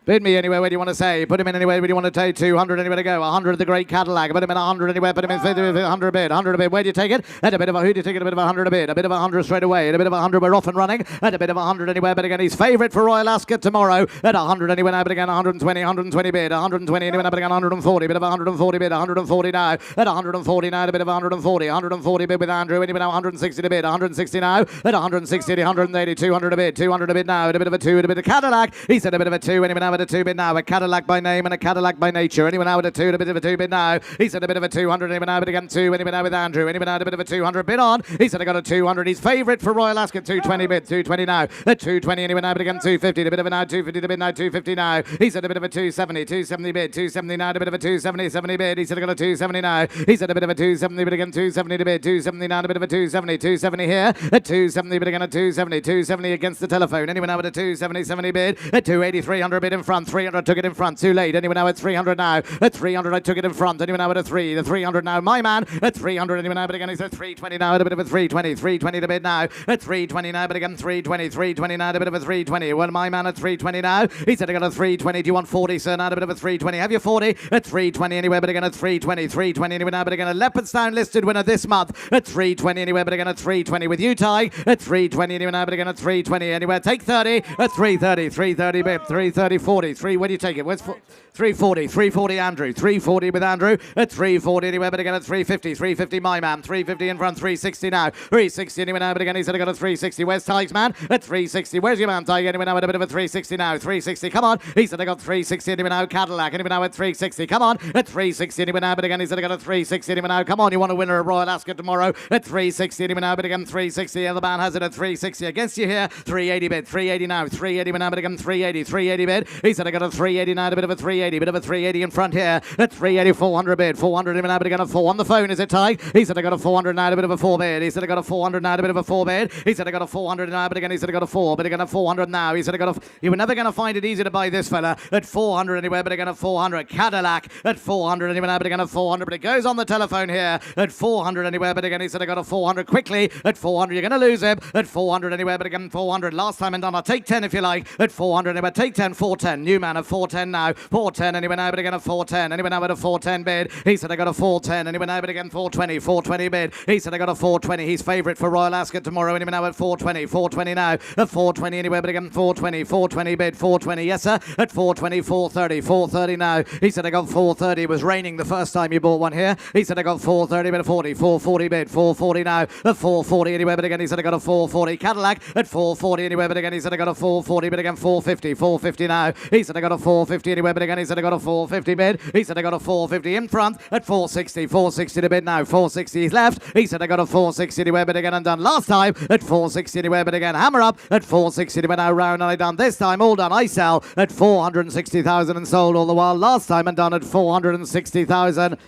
Bid me anywhere where you want to say. Put him in anywhere where you want to take. 200 anywhere to go. 100 the great Cadillac. Put him in 100 anywhere. Put him in 50, 100 a bid. 100 a bid. Where do you take it? At a bit of a who do you take it? A bit of 100 a bid. A bit of 100 straight away. At a bit of 100 we're off and running. At a bit of 100 anywhere. But again he's favourite for Royal Ascot tomorrow. At 100 anywhere now. But again 120. 120 bid. 120 anywhere now. But again 140. Bit of 140 bid. 140 now. At 140 now. A bit of 140. 140 bid with Andrew. Anyway now 160 to bid. 160 now. At 160 180. 200 a bid. 200 a bid now. At a bit of a 2. At a bit of Cadillac. He said a bit of a 2. Anyway now at a 2 bid now. A Cadillac by name and a Cadillac by nature. Anyone now with a 2 and a bit of a 2 bid now. He said a bit of a 200. Anyone now with again 2. Anyone now with Andrew. Anyone now with a bit of a 200 bid on. He said I got a 200. He's favourite for Royal Ascot. 220 bid. 220 now. At 220. Anyone now with again 250. A bit of a now 250 to bid now. 250 now. He said a bit of a 270. 270 bid. 270 now. A bit of a 270. 70 bid. He said I got a 270 now. He said a bit of a 270 bid again 270 to bid. 270 now. A bit of a 270. 270 here. At 270 bid again a 270. 270 against the telephone. Anyone now with a 270. 70 bid. At 280. 300 bid in front. 300 took it in front. Too late. Anyone now at 300 now. At 300 I took it in front. Anyone now at a 3. The 300 now. My man at 300. Anyone now but again he's at 320 now. At a bit of a 320. 320 to bid now. At 320 now. But again 320. 320 now. At a bit of a 320. Well my man at 320 now. He said I got a 320. Do you want 40 sir? Now at a bit of a 320. Have you 40? At 320 anywhere but again at 320. 320 anywhere now. But again a Leopardstown listed winner this month. At 320 anywhere but again at 320 with you Ty. At 320 anywhere now. But again at 320 anywhere. Take 30. At 330. 330 bid. 330 40. 3. Where do you take it? Where's 340. 340 Andrew. 340 with Andrew. At 340 anywhere but again at 350. 350 my man. 350 in front. 360 now. 360 anywhere now but again he said I got a 360. Where's Ty's man? At 360. Where's your man Ty? Anywhere now at a bit of a 360 now. 360. Come on. He said I got 360 anywhere now. Cadillac. Anywhere now at 360. Come on. At 360 anywhere now but again he said I got a 360 anywhere now. Come on. You want a winner of Royal Ascot tomorrow? At 360 anywhere now but again 360. The other man has it at 360 against you here. 380 bid. 380 now. 380 now but again 380. 380 bid. He said I got a 380 now. A bit of a 380. Bit of a 380 in front here. At 380 400 bid. 400 even now but again a 4 on the phone. Is it Ty? He said I got a 400 now. A bit of a 4 bid. He said I got a 400 now. A bit of a 4 bid. He said I got a 400 now but again he said I got a 4. But again a 400 now. He said I got a. You were never going to find it easy to buy this fella. At 400 anywhere but again a 400. Cadillac at 400 anywhere now but again a 400. But it goes on the telephone here. At 400 anywhere but again he said I got a 400 quickly. At 400 you're going to lose him. At 400 anywhere but again 400. Last time and done. I'll take 10 if you like. At 400 anywhere. Take 10. 410. New man at 410 now. 410 anywhere now but again a 410. Anywhere now at a 410 bid. He said I got a 410. Anywhere now but again 420. 420 bid. He said I got a 420. He's favourite for Royal Ascot tomorrow. Anywhere now at 420. 420 now. At 420 anywhere but again 420. 420 bid. 420. Yes sir. At 420. 430. 430 now. He said I got 430. It was raining the first time you bought one here. He said I got 430 bid. 40. 440 bid. 440 now. At 440 anywhere but again he said I got a 440. Cadillac at 440 anywhere but again he said I got a 440 but again 450. 450 now. He said I got a 450 anywhere but again he said I got a 450 bid. He said I got a 450 in front at 460. 460 to bid now. 460 he's left. He said I got a 460 anywhere but again and done last time at 460 anywhere but again hammer up at 460 anywhere now round and I done this time all done. I sell at 460,000 and sold all the while last time and done at 460,000.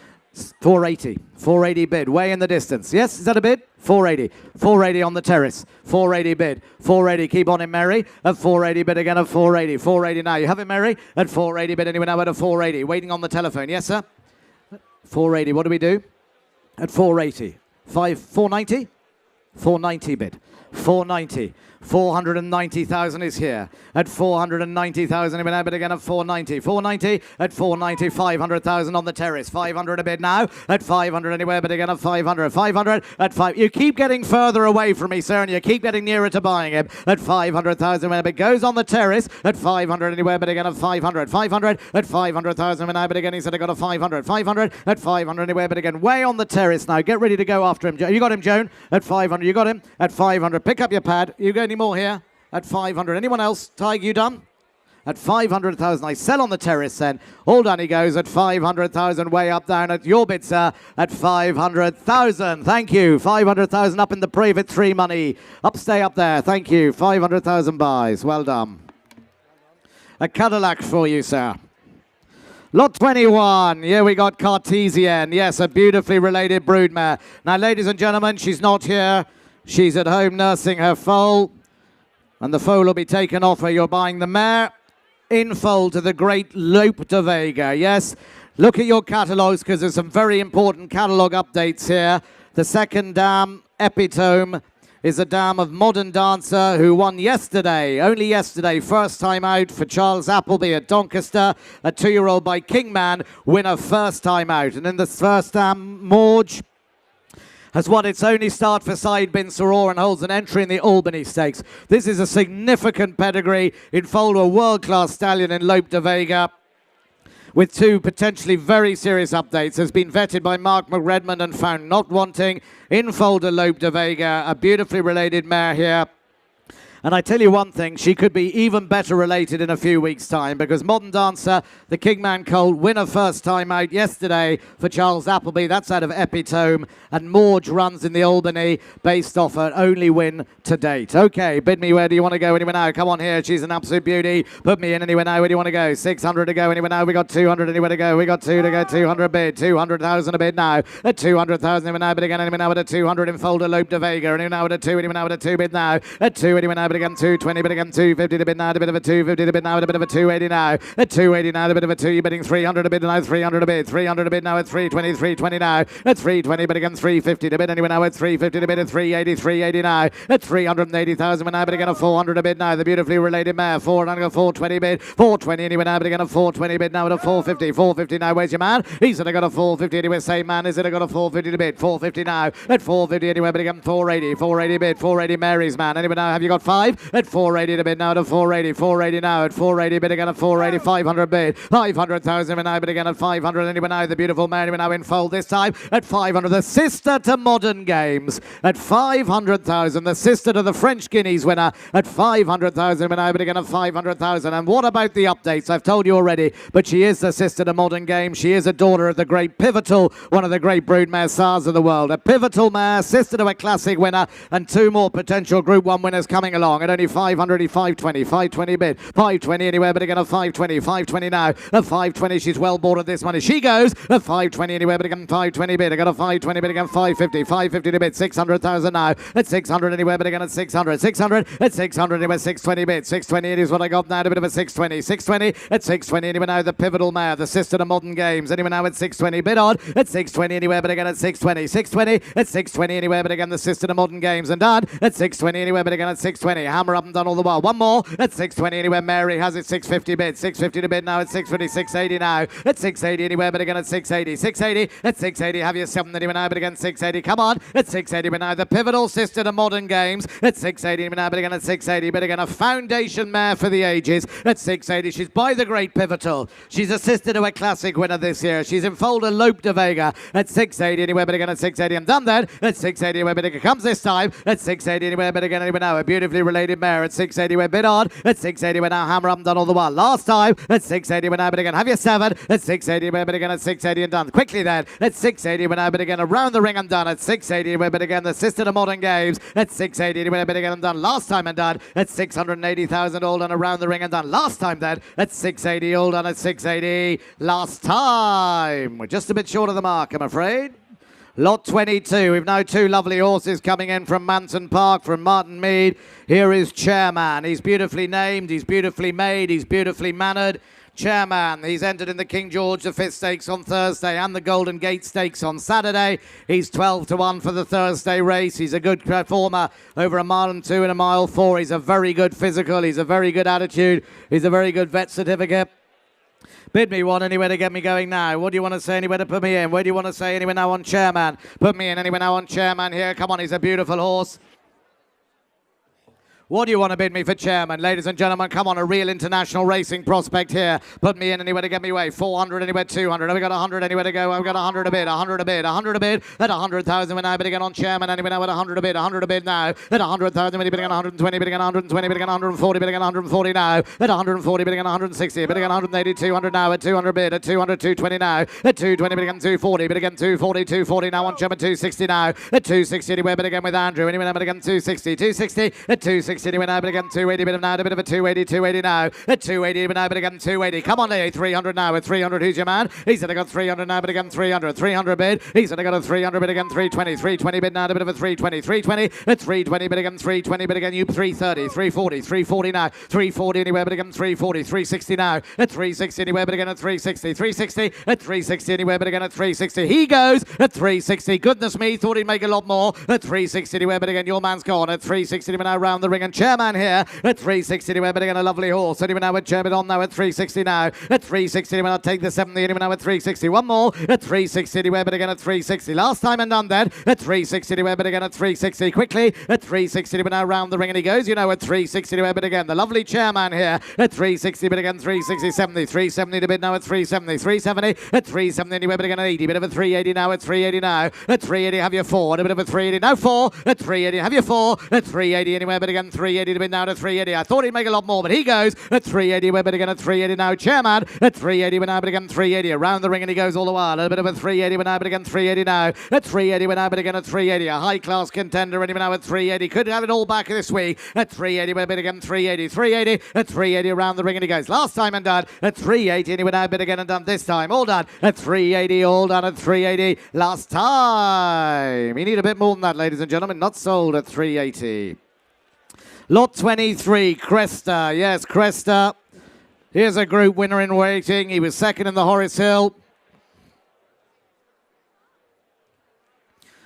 480. 480 bid. Way in the distance. Yes, is that a bid? 480. 480 on the terrace. 480 bid. 480. Keep on in, Mary. At 480 bid again at 480. 480 now. You have it, Mary? At 480 bid. Anyone now at a 480. Waiting on the telephone. Yes, sir? 480. What do we do? At 480. 490? 490 bid. 490. 490,000 is here. At 490,000, even now, but again at 490. 490 at 490, 500,000 on the terrace. 500 a bid now. At 500 anywhere, but again at 500. 500 at 5. You keep getting further away from me, sir, and you keep getting nearer to buying him. At 500,000, when it goes on the terrace. At 500 anywhere, but again at 500. 500 at 500,000, when now, but again he said I got a 500. 500 at 500 anywhere, but again way on the terrace now. Get ready to go after him. You got him, Joan? At 500. You got him? At 500. Pick up your pad. You got any more here? At 500. Anyone else? Tig, you done? At 500,000. I sell on the terrace then. All done he goes at 500,000. Way up down at your bid, sir. At 500,000. Thank you. 500,000 up in the private 3 money. Stay up there. Thank you. 500,000 buys. Well done. A Cadillac for you, sir. Lot 21. Here we got Cartesian. Yes, a beautifully related broodmare. Now, ladies and gentlemen, she's not here. She's at home nursing her foal. And the foal will be taken off her. You're buying the mare in foal to the great Lope de Vega. Yes, look at your catalogues because there's some very important catalogue updates here. The second Epitome is a dam of Modern Dancer who won yesterday, only yesterday, first time out for Charles Appleby at Doncaster, a 2-year-old by Kingman, winner first time out. And in the first dam, Morge has won its only start for side Bin Soror and holds an entry in the Albany Stakes. This is a significant pedigree in foal to a world-class stallion in Lope de Vega, with 2 potentially very serious updates. Has been vetted by Mark McRedmond and found not wanting in foal to Lope de Vega, a beautifully related mare here. And I tell you one thing, she could be even better related in a few weeks' time, because Modern Dancer, the Kingman Colt, winner first time out yesterday for Charles Appleby. That's out of Epitome. And Morge runs in the Albany based off an only win to date. Okay, bid me, where do you want to go? Anywhere now? Come on here. She's an absolute beauty. Put me in anywhere now. Where do you want to go? 600 to go. Anywhere now? We got 200 anywhere to go. We got 2 to go. 200 bid. 200,000 a bid now. At 200,000 anywhere now. But again, anywhere now with a 200 in fold to Lope de Vega. Anywhere now with a 2. Anywhere now with a 2 bid now. At 2 anywhere now. But again, 220, but again, 250 to bid now, a bit of a 250 to bid now, a bit of a 280 now, at 280 now, a bit of a 2, you're bidding 300 to bid now, 300 to bid, 300 to bid now, at 320, 320 now, at 320, but again, 350 to bid anyway now, at 350 to bid, at 380, 380 now, at 380,000 now, but again, a 400 to bid now, the beautifully related mare, 420 bid, 420 anyway now, but again, a 420 bid now, at a 450, 450 now, where's your man? He said I got a 450 anyway, same man, is it I got a 450 to bid, 450 now, at 450 anyway, but again, 480, 480 bid, 480 Mary's man, anyway now, have you got 5? At 480 to bid now, to 480, 480 now, at 480 bid again, at 480, 500 bid, 500,000 now, but again at 500 anyway now, the beautiful Mary now in fold this time, at 500, the sister to Modern Games, at 500,000, the sister to the French Guineas winner, at 500,000 now, but again at 500,000, and what about the updates? I've told you already, but she is the sister to Modern Games, she is a daughter of the great Pivotal, one of the great broodmare stars of the world, a Pivotal mare, sister to a classic winner, and 2 more potential Group 1 winners coming along, at only 500, 520 bid, 520 anywhere, but again a 520 now, a 520, she's well boarded this money, she goes, a 520 anywhere, but again 520 bid, I got a 520 bid again, 550 to bid, 600,000 now, at 600 anywhere, but again at 600 at 600 anywhere, 620 bid, 620 it is what I got now, a bit of a 620 at 620 anywhere now, the Pivotal mare, the sister to Modern Games, anywhere now at 620 bid on, at 620 anywhere, but again at 620 at 620 anywhere, but again the sister to Modern Games, and done, at 620 anywhere, but again at 620, hammer up and done all the while, one more, at 620 anywhere, Mary has it, 650 bid, 650 to bid now, at 650, 680 now, at 680 anywhere, but again at 680 at 680, have your 7 anywhere now, but again 680, come on, at 680 but now, the Pivotal sister to Modern Games, at 680 now, but again at 680, but again a foundation mare for the ages, at 680, she's by the great Pivotal, she's a sister to a classic winner this year, she's in foal to Lope de Vega, at 680 anywhere, but again at 680, and done then, at 680 anywhere, but again comes this time, at 680 anywhere, but again anywhere now, a beautifully related mare, at 680 we're bid on, at 680 we're now hammer up and done all the while, last time, at 680 we're now, but again have your 7, at 680 we're but again at 680 and done, quickly then, at 680 we're now, but again around the ring and done, at 680 we're but again the sister to Modern Games, at 680 we're but again and done, last time and done, at 680,000 all done around the ring and done, last time then, at 680 all done, at 680, last time, we're just a bit short of the mark I'm afraid. Lot 22, we've now 2 lovely horses coming in from Manton Park, from Martin Mead. Here is Chairman, he's beautifully named, he's beautifully made, he's beautifully mannered. Chairman, he's entered in the King George V Stakes on Thursday and the Golden Gate Stakes on Saturday. He's 12 to 1 for the Thursday race. He's a good performer over 1 mile and 2 and 1 mile 4. He's a very good physical, he's a very good attitude, he's a very good vet certificate. Bid me one anywhere to get me going now. What do you want to say anywhere to put me in? Where do you want to say anywhere now on Chairman? Put me in anywhere now on Chairman here. Come on, he's a beautiful horse. What do you want to bid me for Chairman? Ladies and gentlemen, come on, a real international racing prospect here. Put me in anywhere to get me away. 400 anywhere, 200. Have we got 100 anywhere to go? I've got 100 a bid, 100 a bid, 100 a bid. At 100,000 we're now bidding on Chairman. Anywhere now at 100 a bid, 100 a bid now. At 100,000 we're bidding on 120, bidding on 120, bidding on 140, bidding on 140 now. At 140, bidding on 160, bidding on 180, 200 now. At 200 bid, at 200, 220 now. At 220, bidding on 240, bidding again 240, 240 now on Chairman, 260 now. At 260 anywhere, but again with Andrew. Anywhere now, but again 260, 260. At 260 360 anyway now, but again 280, bit of now, a bit of a 280, 280 now. At 280 now, but again 280. Come on, 300 now. At 300, who's your man? He's said I got 300 now, but again 300. 300 bid. He's said I got a 300 bid again 320. 320 bid now, a bit of a 320. 320 at 320 bid again 320 bid again you 330. 340. 340 now. 340 anywhere, but again 340. 360 now. At 360 anywhere, but again at 360. 360 at 360 anywhere, but again at 360. He goes at 360. Goodness me, thought he'd make a lot more. At 360 anywhere, but again your man's gone. At 360 anywhere now round the ring, and chairman here at 360 anywhere, but again a lovely horse. Anyway now with chairman on now at 360 now. At 360 anywhere, I'll take the 70 anyway now at 360. One more at 360 anywhere, but again at 360. Last time and done then at 360 anywhere, but again at 360. Quickly at 360 anywhere now round the ring, and he goes, you know, at 360 anywhere, but again the lovely chairman here at 360, but again 360, 70, 370 to bid now at 370, 370 at 370 anywhere, but again at 80, bit of a 380 now at 380 now. At 380 have your 4, and a bit of a 380 now 4 at 380 have your 4 at 380 anywhere, but again 380 to bid now to 380. I thought he'd make a lot more, but he goes at 380 anywhere, but again at 380 now. Chairman at 380 now, but again 380 around the ring, and he goes all the while. A bit of a 380 now, but again 380 now. At 380 now, but again at 380. A high class contender anyway now at 380. Could have it all back this week at 380, but again 380. 380 at 380 around the ring, and he goes. Last time and done at 380 anyway now, but again and done this time. All done at 380, all done at 380 last time. You need a bit more than that, ladies and gentlemen. Not sold at 380. Lot 23, Cresta. Yes, Cresta. Here's a group winner in waiting. He was second in the Horace Hill.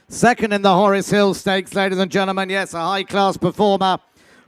Second in the Horace Hill Stakes, ladies and gentlemen. Yes, a high-class performer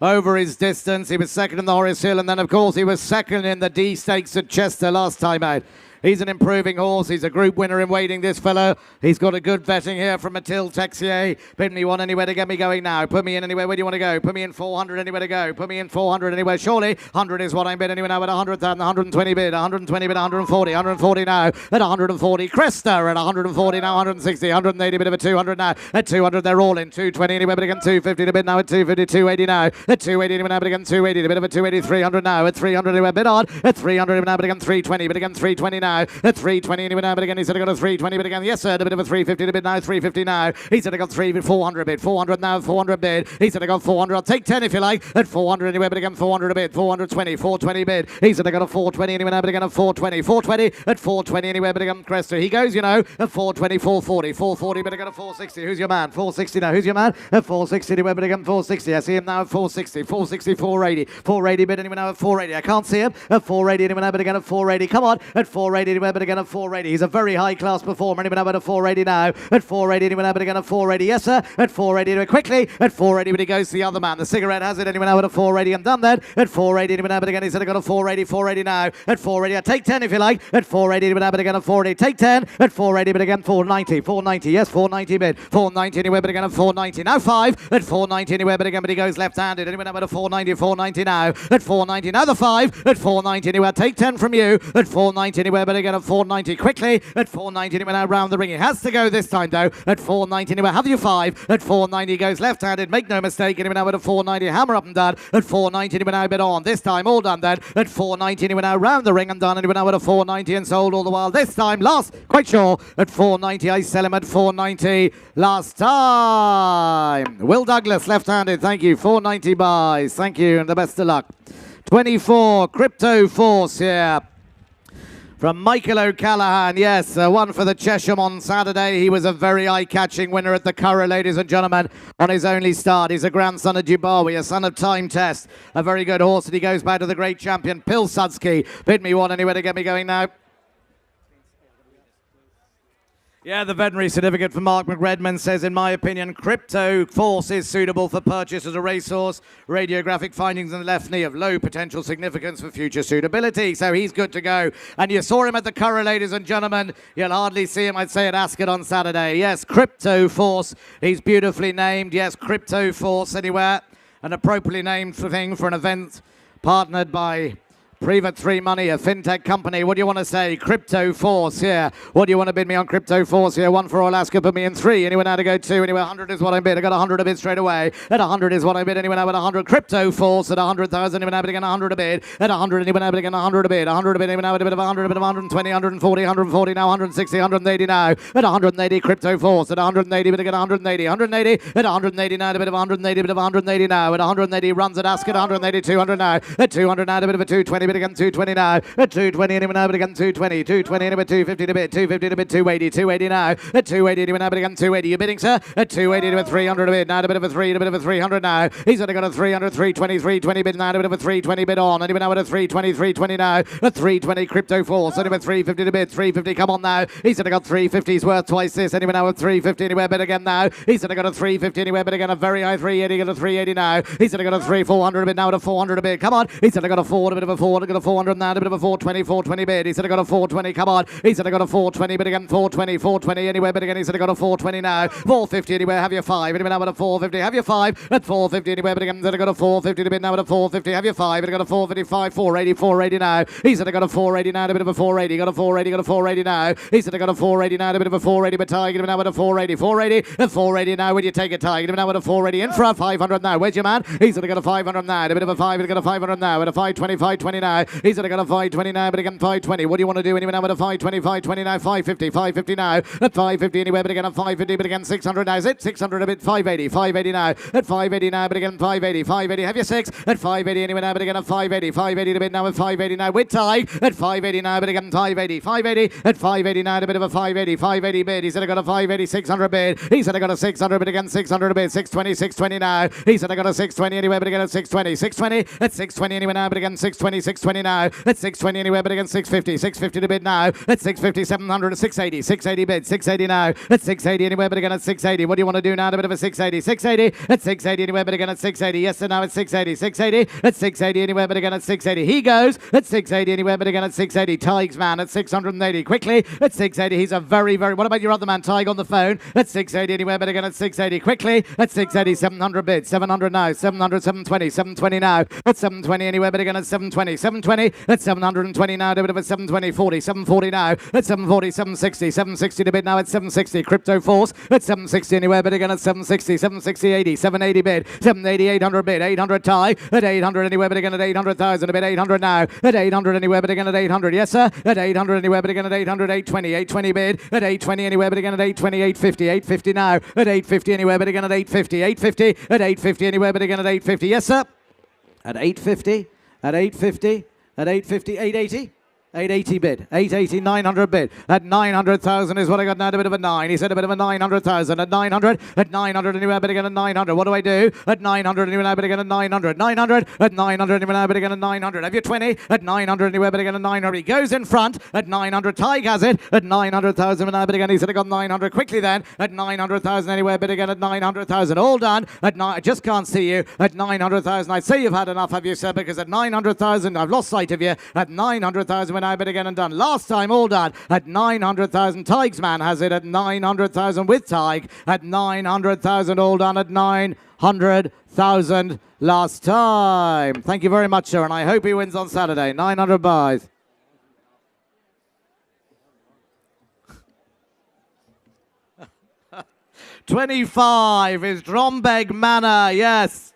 over his distance. He was second in the Horace Hill, and then, of course, he was second in the D Stakes at Chester last time out. He's an improving horse. He's a group winner in waiting, this fellow. He's got a good vetting here from Mathilde Texier. Pin me one anywhere to get me going now. Put me in anywhere. Where do you want to go? Put me in 400 anywhere to go. Put me in 400 anywhere. Surely 100 is what I'm bid anyway now at 100,000. 120 bid. 120 bid. 140. 140 now at 140. Cresta at 140 now. 160. 180 bit of a 200 now. At 200 they're all in. 220 anywhere but again 250 to bid now at 250. 280 now. At 280 anywhere now but again 280. A bit of a 280. 300 now. At 300 anywhere bid on. At 300 now but again 320. But again 320 now. At 320 anyway now, but again he said I got a 320, but again yes sir, a bit of a 350 to bid now, 350 now. He said I got 400 bid, 400 now, 400 bid. He said I got 400. I'll take 10 if you like. At 400 anyway, but again 400 a bid, 420, 420 bid. He said I got a 420 anyway now, but again a 420, 420 at 420 anyway, but again Cresta. He goes, you know, at 420, 440, 440, but again a 460. Who's your man? 460 now. Who's your man? At 460 anyway, but again 460. I see him now at 460, 460, 480, 480 bid anyway now at 480. I can't see him at 480 anyway now, but again at 480. Come on, at 480 anyway, but again at 480. He's a very high class performer. Anyway now at a 480 now. At 480 anyway now, but again at 480. Yes sir. At 480 anyway, quickly. At 480 but he goes to the other man. The cigarette has it anyway now at a 480 and done then. At 480 anyway now, but again he said I got a 480, 480 now. At 480, I take 10 if you like. At 480 anyway now, but again at 480. Take 10. At 480 but again 490. 490. Yes, 490 bid. 490 anyway, but again at 490. Now 5. At 490 anyway, but again but he goes left-handed. Anyway now at a 490. 490 now. At 490. Now the 5. At 490 anyway. I take 10 from you. At 490 anyway, but again at 490. Quickly. At 490 anyway now round the ring. He has to go this time though. At 490 anyway. Have you 5. At 490 goes left-handed. Make no mistake. Anyway now at a 490. Hammer up and done. At 490 anyway now bid on. This time all done then. At 490 anyway now round the ring and done. Anyway now at a 490 and sold all the while. This time last. Quite sure. At 490. I sell him at 490 last time. Will Douglas left-handed. Thank you. 490 buys. Thank you and the best of luck. 24. Crypto Force here. From Michael O'Callaghan, yes, one for the Chesham on Saturday. He was a very eye-catching winner at the Curragh, ladies and gentlemen, on his only start. He's a grandson of Dubawi, a son of Time Test. A very good horse, and he goes back to the great champion, Pilsudski. Bid me one anyway to get me going now. Yeah, the veterinary certificate for Mark McRedmond says, in my opinion, Crypto Force is suitable for purchase as a racehorse. Radiographic findings in the left knee of low potential significance for future suitability. So he's good to go. And you saw him at the Curragh, ladies and gentlemen. You'll hardly see him, I'd say, at Ascot on Saturday. Yes, Crypto Force. He's beautifully named. Yes, Crypto Force anywhere. An appropriately named thing for an event partnered by Privat 3 Money, a fintech company. What do you want to say? Crypto Force here. What do you want to bid me on Crypto Force here? 1 for Alaska, put me in 3. Anyone now to go 2? Anyway, 100 is what I bid. I got 100 a bid straight away. At 100 is what I bid. Anyone now at 100? Crypto Force at 100,000. Anyone now bidding 100 a bid. At 100, anyone now bidding 100 a bid. 100 a bid. Anyone now at a bid of 100, a bid of 120, 140, 140 now, 160, 180 now. At 180, Crypto Force at 180, bidding at 180, 180 at 180 now, a bit of 180, a bit of 180 now. At 180 runs at Ascot, 180, 200 now. At 200 now, a bit of a 220, bid again 220 now. At 220, anyone now, bid again 220, 220, anyone 250 to bid, 250 to bid, 280, 280 now. At 280, anyone now, bid again 280. You're bidding, sir? At 280 to a 300 a bid now, a bit of a 3, a bit of a 300 now. He's only got a 300, 320, 320 bid now, a bit of a 320 bid on. Anyone now at a 320, 320 now. At 320, Crypto Force, anyone 350 to bid, 350, come on now. He's only got 350, he's worth twice this. Anyone now at 350, anywhere bid again now. He's only got a 350 anywhere bid again, a very high 380, got a 380 now. He's only got a 400 a bid now at a 400 a bid. Come on. He's only got a 4, a bit of a 4, got a 400 now, a bit of a 420, 420 bid. He's only got a 420, come on. He's only got a 420 bid again, 420, 420 anywhere bid again. He's only got a 420 now. 450 anywhere, have your 5. Anywhere now at a 450, have your 5. At 450 anywhere bid again. He's only got a 450 to bid now at a 450, have your 5. He's got a 455, 480, 480 now. He's only got a 480 now, a bit of a 480, got a 480, got a 480 now. He's only got a 480 now, a bit of a 480, but Tiger now at a 480, 480, at 480 now. Would you take a Tiger now at a 480 in for a 500 now? Where's your man? He's only got a 500 now, a bit of a 5, he's got a 500 now, at a 520, 520 now. He's only got a 520 now, but again 520. What do you want to do anyway now at a 520, 520 now, 550, 550 now, at 550 anywhere, but again a 550, but again 600 now. Is it 600 a bit? 580, 580 now, at 580 now, but again 580, 580. Have your 6 at 580 anyway now, but again a 580, 580 to bid now at 580 now with tie at 580 now, but again 580, 580 at 580 now, a bit of a 580, 580 bid. He's only got a 580, 600 bid. He's only got a 600, but again 600 bid, 620, 620 now. He's only got a 620 anywhere, but again at 620, 620 at 620 anyway now, but again 620, 620 now. At 620 anywhere, but again 650, 650 to bid now. At 650, 700, 680, 680 bid, 680 now. At 680 anywhere, but again at 680. What do you want to do now? A bit of a 680, 680 at 680 anywhere, but again at 680. Yes, sir, now at 680, 680 at 680 anywhere, but again at 680. He goes at 680 anywhere, but again at 680. Tigers man at 680 quickly at 680. He's a very, very. What about your other man, Tig, on the phone at 680 anywhere, but again at 680 quickly at 680. 700 bid, 700 now, 700, 720, 720 now at 720 anywhere, but again at 720, 720 at 720 now. A bit of a 720, 40, 740 now at 740, 760, 760 to bid now at 760. Crypto Force at 760 anywhere, but again at 760, 760, 80, 780 bid, 780, 800 bid, 800 tie at 800 anywhere, but again at 800,000 a bid, 800 now at 800 anywhere, but again at 800. Yes, sir, at 800 anywhere, but again at 800, 820, 820 bid at 820 anywhere, but again at 820, 850, 850 now at 850 anywhere, but again at 850, 850 at 850 anywhere, but again at 850. Yes, sir, at 850, at 850, at 850, 880. 880 bid, 880, 900 bid. At 900,000 is what I got now, a bit of a 9. He said a bit of a 900,000. At 900 anywhere, but again at 900. What do I do? At 900 anywhere, now, but again at 900. 900 at 900 anywhere, now, but again at 900. Have you 20? At 900 anywhere, but again at 900. He goes in front at 900. Tig has it at 900,000 now, but again he said I got 900 quickly then at 900,000 anywhere, but again at 900,000. All done at 9. I just can't see you at 900,000. I'd say you've had enough, have you, sir? Because at 900,000, I've lost sight of you. At 900,000. Now, but again and done. Last time, all done at 900,000. Tig's man has it at 900,000 with Tig at 900,000. All done at 900,000 last time. Thank you very much, sir, and I hope he wins on Saturday. 900 buys. $25 is Drombeg Manor, yes.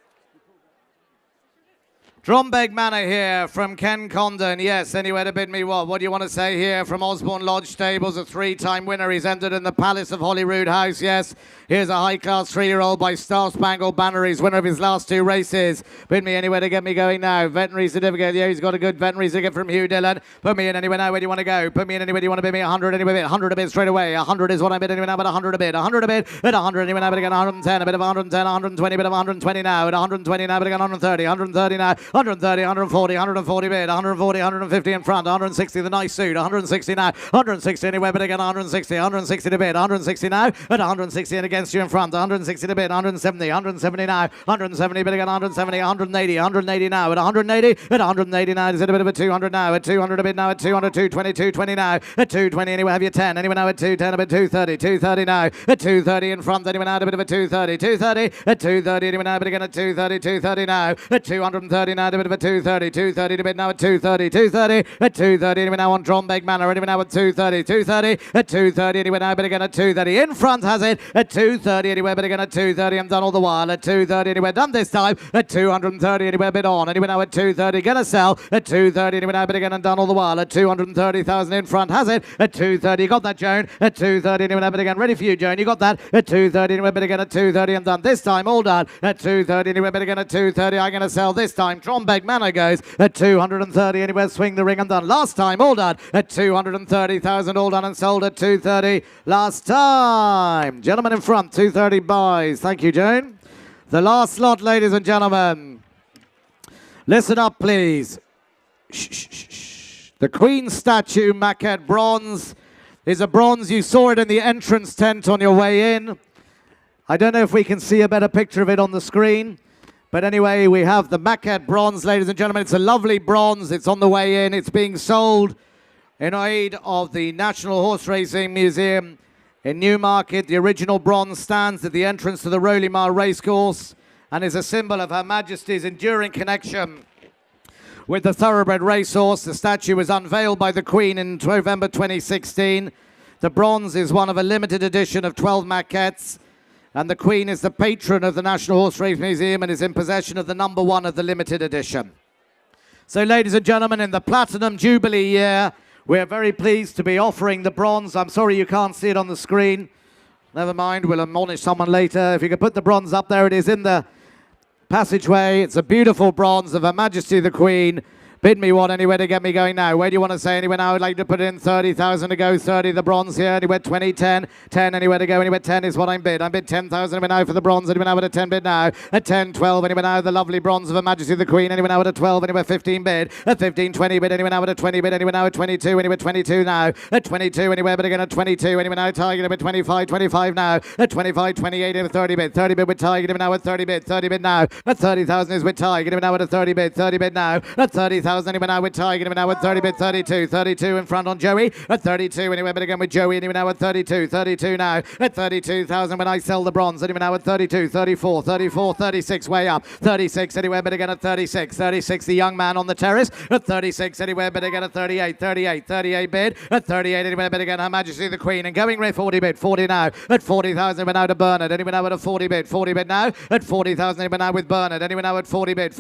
Drombeg Manor here from Ken Condon. Yes, anywhere to bid me what? What do you want to say here from Osborne Lodge Stables? A 3-time winner. He's entered in the Palace of Holyrood House. Yes, here's a high-class 3-year-old by Star Spangled Banner. He's winner of his last 2 races. Bid me anywhere to get me going now. Veterinary certificate. Yeah, he's got a good veterinary certificate from Hugh Dillon. Put me in anywhere now. Where do you want to go? Put me in anywhere. Do you want to bid me 100 anywhere? 100 a bid straight away. 100 is what I bid anywhere now, but 100 a bid. 100 a bid. At 100 anywhere now, but again 110. A bit of 110, 120, a bit of 120 now. At 120 now, but again 130. 130 now. 130, 140. 140 bid, 140, 150 in front, 160 the nice suit, 160 now, 160 anywhere, but again 160, 160 to bid, 160 now, at 160 and against you in front, 160 to bid, 170, 170 now, 170 bid again, 170, 180, 180 now, at 180, at 180 now, is it a bit of a 200 now, at 200 a bid now, at 200, 220, 220 now, at 220 anywhere, have you 10, anywhere now at 210, a bit 230, 230 now, at 230 in front, anywhere now, a bit of a 230, 230, at 230 anywhere now, but again at 230, 230 now, at 230 now, now, a bit of a 230, 230 to bid now at 230, 230, at 230, anyway now on Drombeck Manor, anyway now at 230, 230, at 230, anyway now, but again at 230, in front has it, at 230, anyway, but again at 230, I'm done all the while, at 230, anyway, done this time, at 230, anyway, bid on, anyway now at 230, gonna sell, at 230, anyway now, but again, and done all the while, at 230,000 in front has it, at 230, you got that, Joan, at 230, anyway now, but again, ready for you, Joan, you got that, at 230, anyway, but again at 230, I'm done this time, all done, at 230, anyway, but again at 230, I'm gonna sell this time, Trombeck Manor goes, at 230, anyway, swing the ring, I'm done, last time, all done, at 230,000, all done and sold at 230, last time, gentlemen in front, 230 buys, thank you, Joan. The last lot, ladies and gentlemen. Listen up, please. Shh, shh, shh, shh. The Queen statue maquette bronze is a bronze. You saw it in the entrance tent on your way in. I don't know if we can see a better picture of it on the screen. But anyway, we have the maquette bronze, ladies and gentlemen. It's a lovely bronze. It's on the way in. It's being sold in aid of the National Horse Racing Museum in Newmarket. The original bronze stands at the entrance to the Rolly Mile Racecourse and is a symbol of Her Majesty's enduring connection with the thoroughbred racehorse. The statue was unveiled by the Queen in November 2016. The bronze is one of a limited edition of 12 maquettes, and the Queen is the patron of the National Horse Racing Museum and is in possession of the number one of the limited edition. So, ladies and gentlemen, in the Platinum Jubilee year, we're very pleased to be offering the bronze. I'm sorry you can't see it on the screen. Never mind, we'll admonish someone later. If you could put the bronze up, there it is in the passageway. It's a beautiful bronze of Her Majesty the Queen. Bid me one anywhere to get me going now. Where do you want to say anywhere now? I'd like to put in 30,000 to go. 30 the bronze here. Anywhere 20, 10. 10 anywhere to go. Anywhere 10 is what I'm bid. I'm bid 10,000 anywhere now for the bronze. Anywhere now at a 10 bid now. At 10, 12 anywhere now. The lovely bronze of Her Majesty the Queen. Anywhere now at a 12. Anywhere 15 bid. At 15, 20 bid. Anywhere now at a 20 bid. Anywhere now at 22. Anywhere 22 now. At 22 anywhere but again at 22. Anywhere now target at 25. 25 now. At 25, 28 and 30 bid. 30 bid with target. Anywhere now at 30 bid. 30 bid now. At 30,000 is with target. Anywhere now at a 30 bid. 30 bid now. At 30,000 anywhere now with target. Anyway now at 30 bid, 32, 32 in front on Joey, at 32 anyway, but again with Joey, anyway now at 32, 32 now, at 32,000 when I sell the bronze, anyway now at 32, 34, 34, 36 way up, 36 anywhere, but again at 36, 36 the young man on the terrace, at 36 anywhere, but again at 38, 38, 38 bid, at 38 anywhere, but again Her Majesty the Queen, and going red 40 bid, 40 now, at 40,000 anyway now to Bernard, anyway now at a 40 bid now, at 40,000 anyway now with Bernard, anyway now at 40 bid,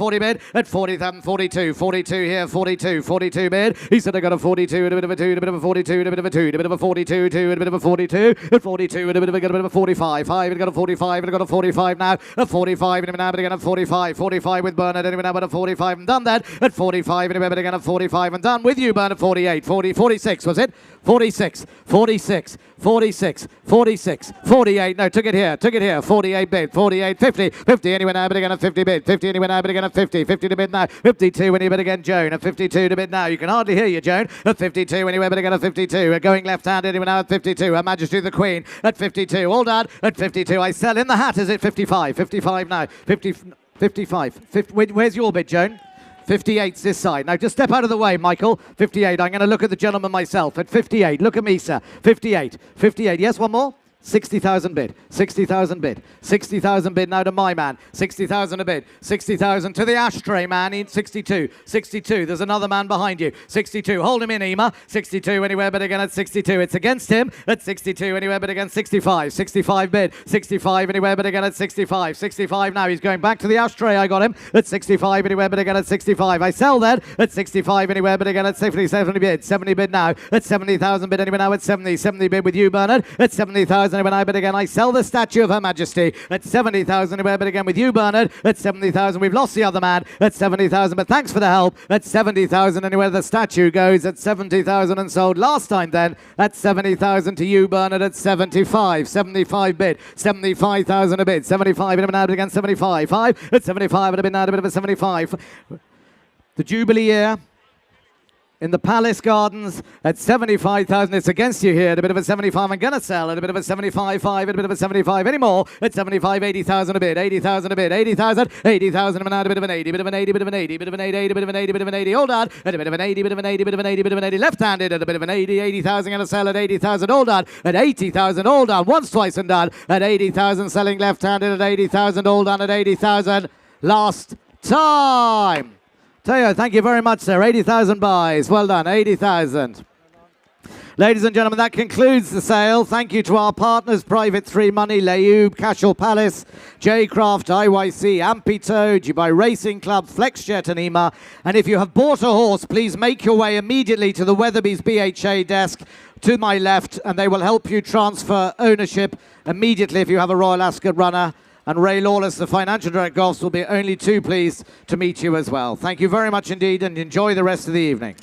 at 40,000, 42, 42 here, 42, 42 bid. He said I got a 42 and a bit of a 2 and a bit of a 42 and a bit of a 2 and a bit of a 42, 2 and a bit of a 42 and 42 and a bit of a 45, 5 and got a 45 and got a 45 now, a 45 and now but again a 45, 45 with Bernard anyway now but a 45 and done that, at 45 and but again a 45 and done with you Bernard, 48, 40, 46 was it? 46, 46, 46, 46, 48, no, took it here, 48 bid, 48, 50, 50 anyway now but again a 50 bid, 50 anyway now but again a 50, 50 to bid now, 52 anyway but again Joan, a 52 to bid now, you can hardly hear you Joan, at 52 anyway but again a 52, going left-handed anyway now at 52, Her Majesty the Queen, at 52, all done, at 52, I sell in the hat, is it 55, 55 now, 50, 55, 50, where's your bid Joan? 58's this side. Now just step out of the way, Michael. 58. I'm going to look at the gentleman myself. At 58. Look at me, sir. 58. 58. Yes, one more? 60,000 bid. 60,000 bid. 60,000 bid now to my man. 60,000 a bid. 60,000 to the ashtray man. In 62. 62. There's another man behind you. 62. Hold him in, Ema. 62 anywhere but again at 62. It's against him at 62 anywhere but again 65. 65 bid. 65 anywhere but again at 65. 65 now. He's going back to the ashtray. I got him at 65 anywhere but again at 65. I sell that at 65 anywhere but again at 70. 70 bid. 70 bid now. At 70,000 bid anywhere now at 70. 70 bid with you, Bernard. At 70,000 when I bid again, I sell the statue of Her Majesty at 70,000. But again with you, Bernard, at 70,000. We've lost the other man at 70,000, but thanks for the help. At 70,000, anywhere the statue goes at 70,000 and sold last time. Then at 70,000 to you, Bernard, at 75. 75 bid, 75,000 a bid, 75 and now again 75. 5 at 75 and a bit now a bit of a 75. The Jubilee year in the Palace Gardens at 75,000. It's against you here at a bit of a 75. I'm going to sell at a bit of a 75, 5 at a bit of a 75 anymore. At 75, 80,000 a bid, 80,000 a bid, 80,000, 80,000 and now a bit of an 80, bit of an 80, bit of an 80, bit of an 80, bit of an 80, bit of an 80, hold on, at a bit of an 80, bit of an 80, bit of an 80, bit of an 80, left-handed at a bit of an 80, 80,000 going to sell at 80,000, hold on, at 80,000, hold on, once, twice and done, at 80,000 selling left-handed at 80,000, hold on, at 80,000, last time. Teo, thank you very much, sir. 80,000 buys. Well done, 80,000. Ladies and gentlemen, that concludes the sale. Thank you to our partners, Private 3 Money, Leube, Cashel Palace, J-Craft, IYC, Ampito, Dubai Racing Club, FlexJet and EMA. And if you have bought a horse, please make your way immediately to the Weatherby's BHA desk to my left, and they will help you transfer ownership immediately if you have a Royal Ascot runner. And Ray Lawless, the Financial Director of Golfs, will be only too pleased to meet you as well. Thank you very much indeed, and enjoy the rest of the evening.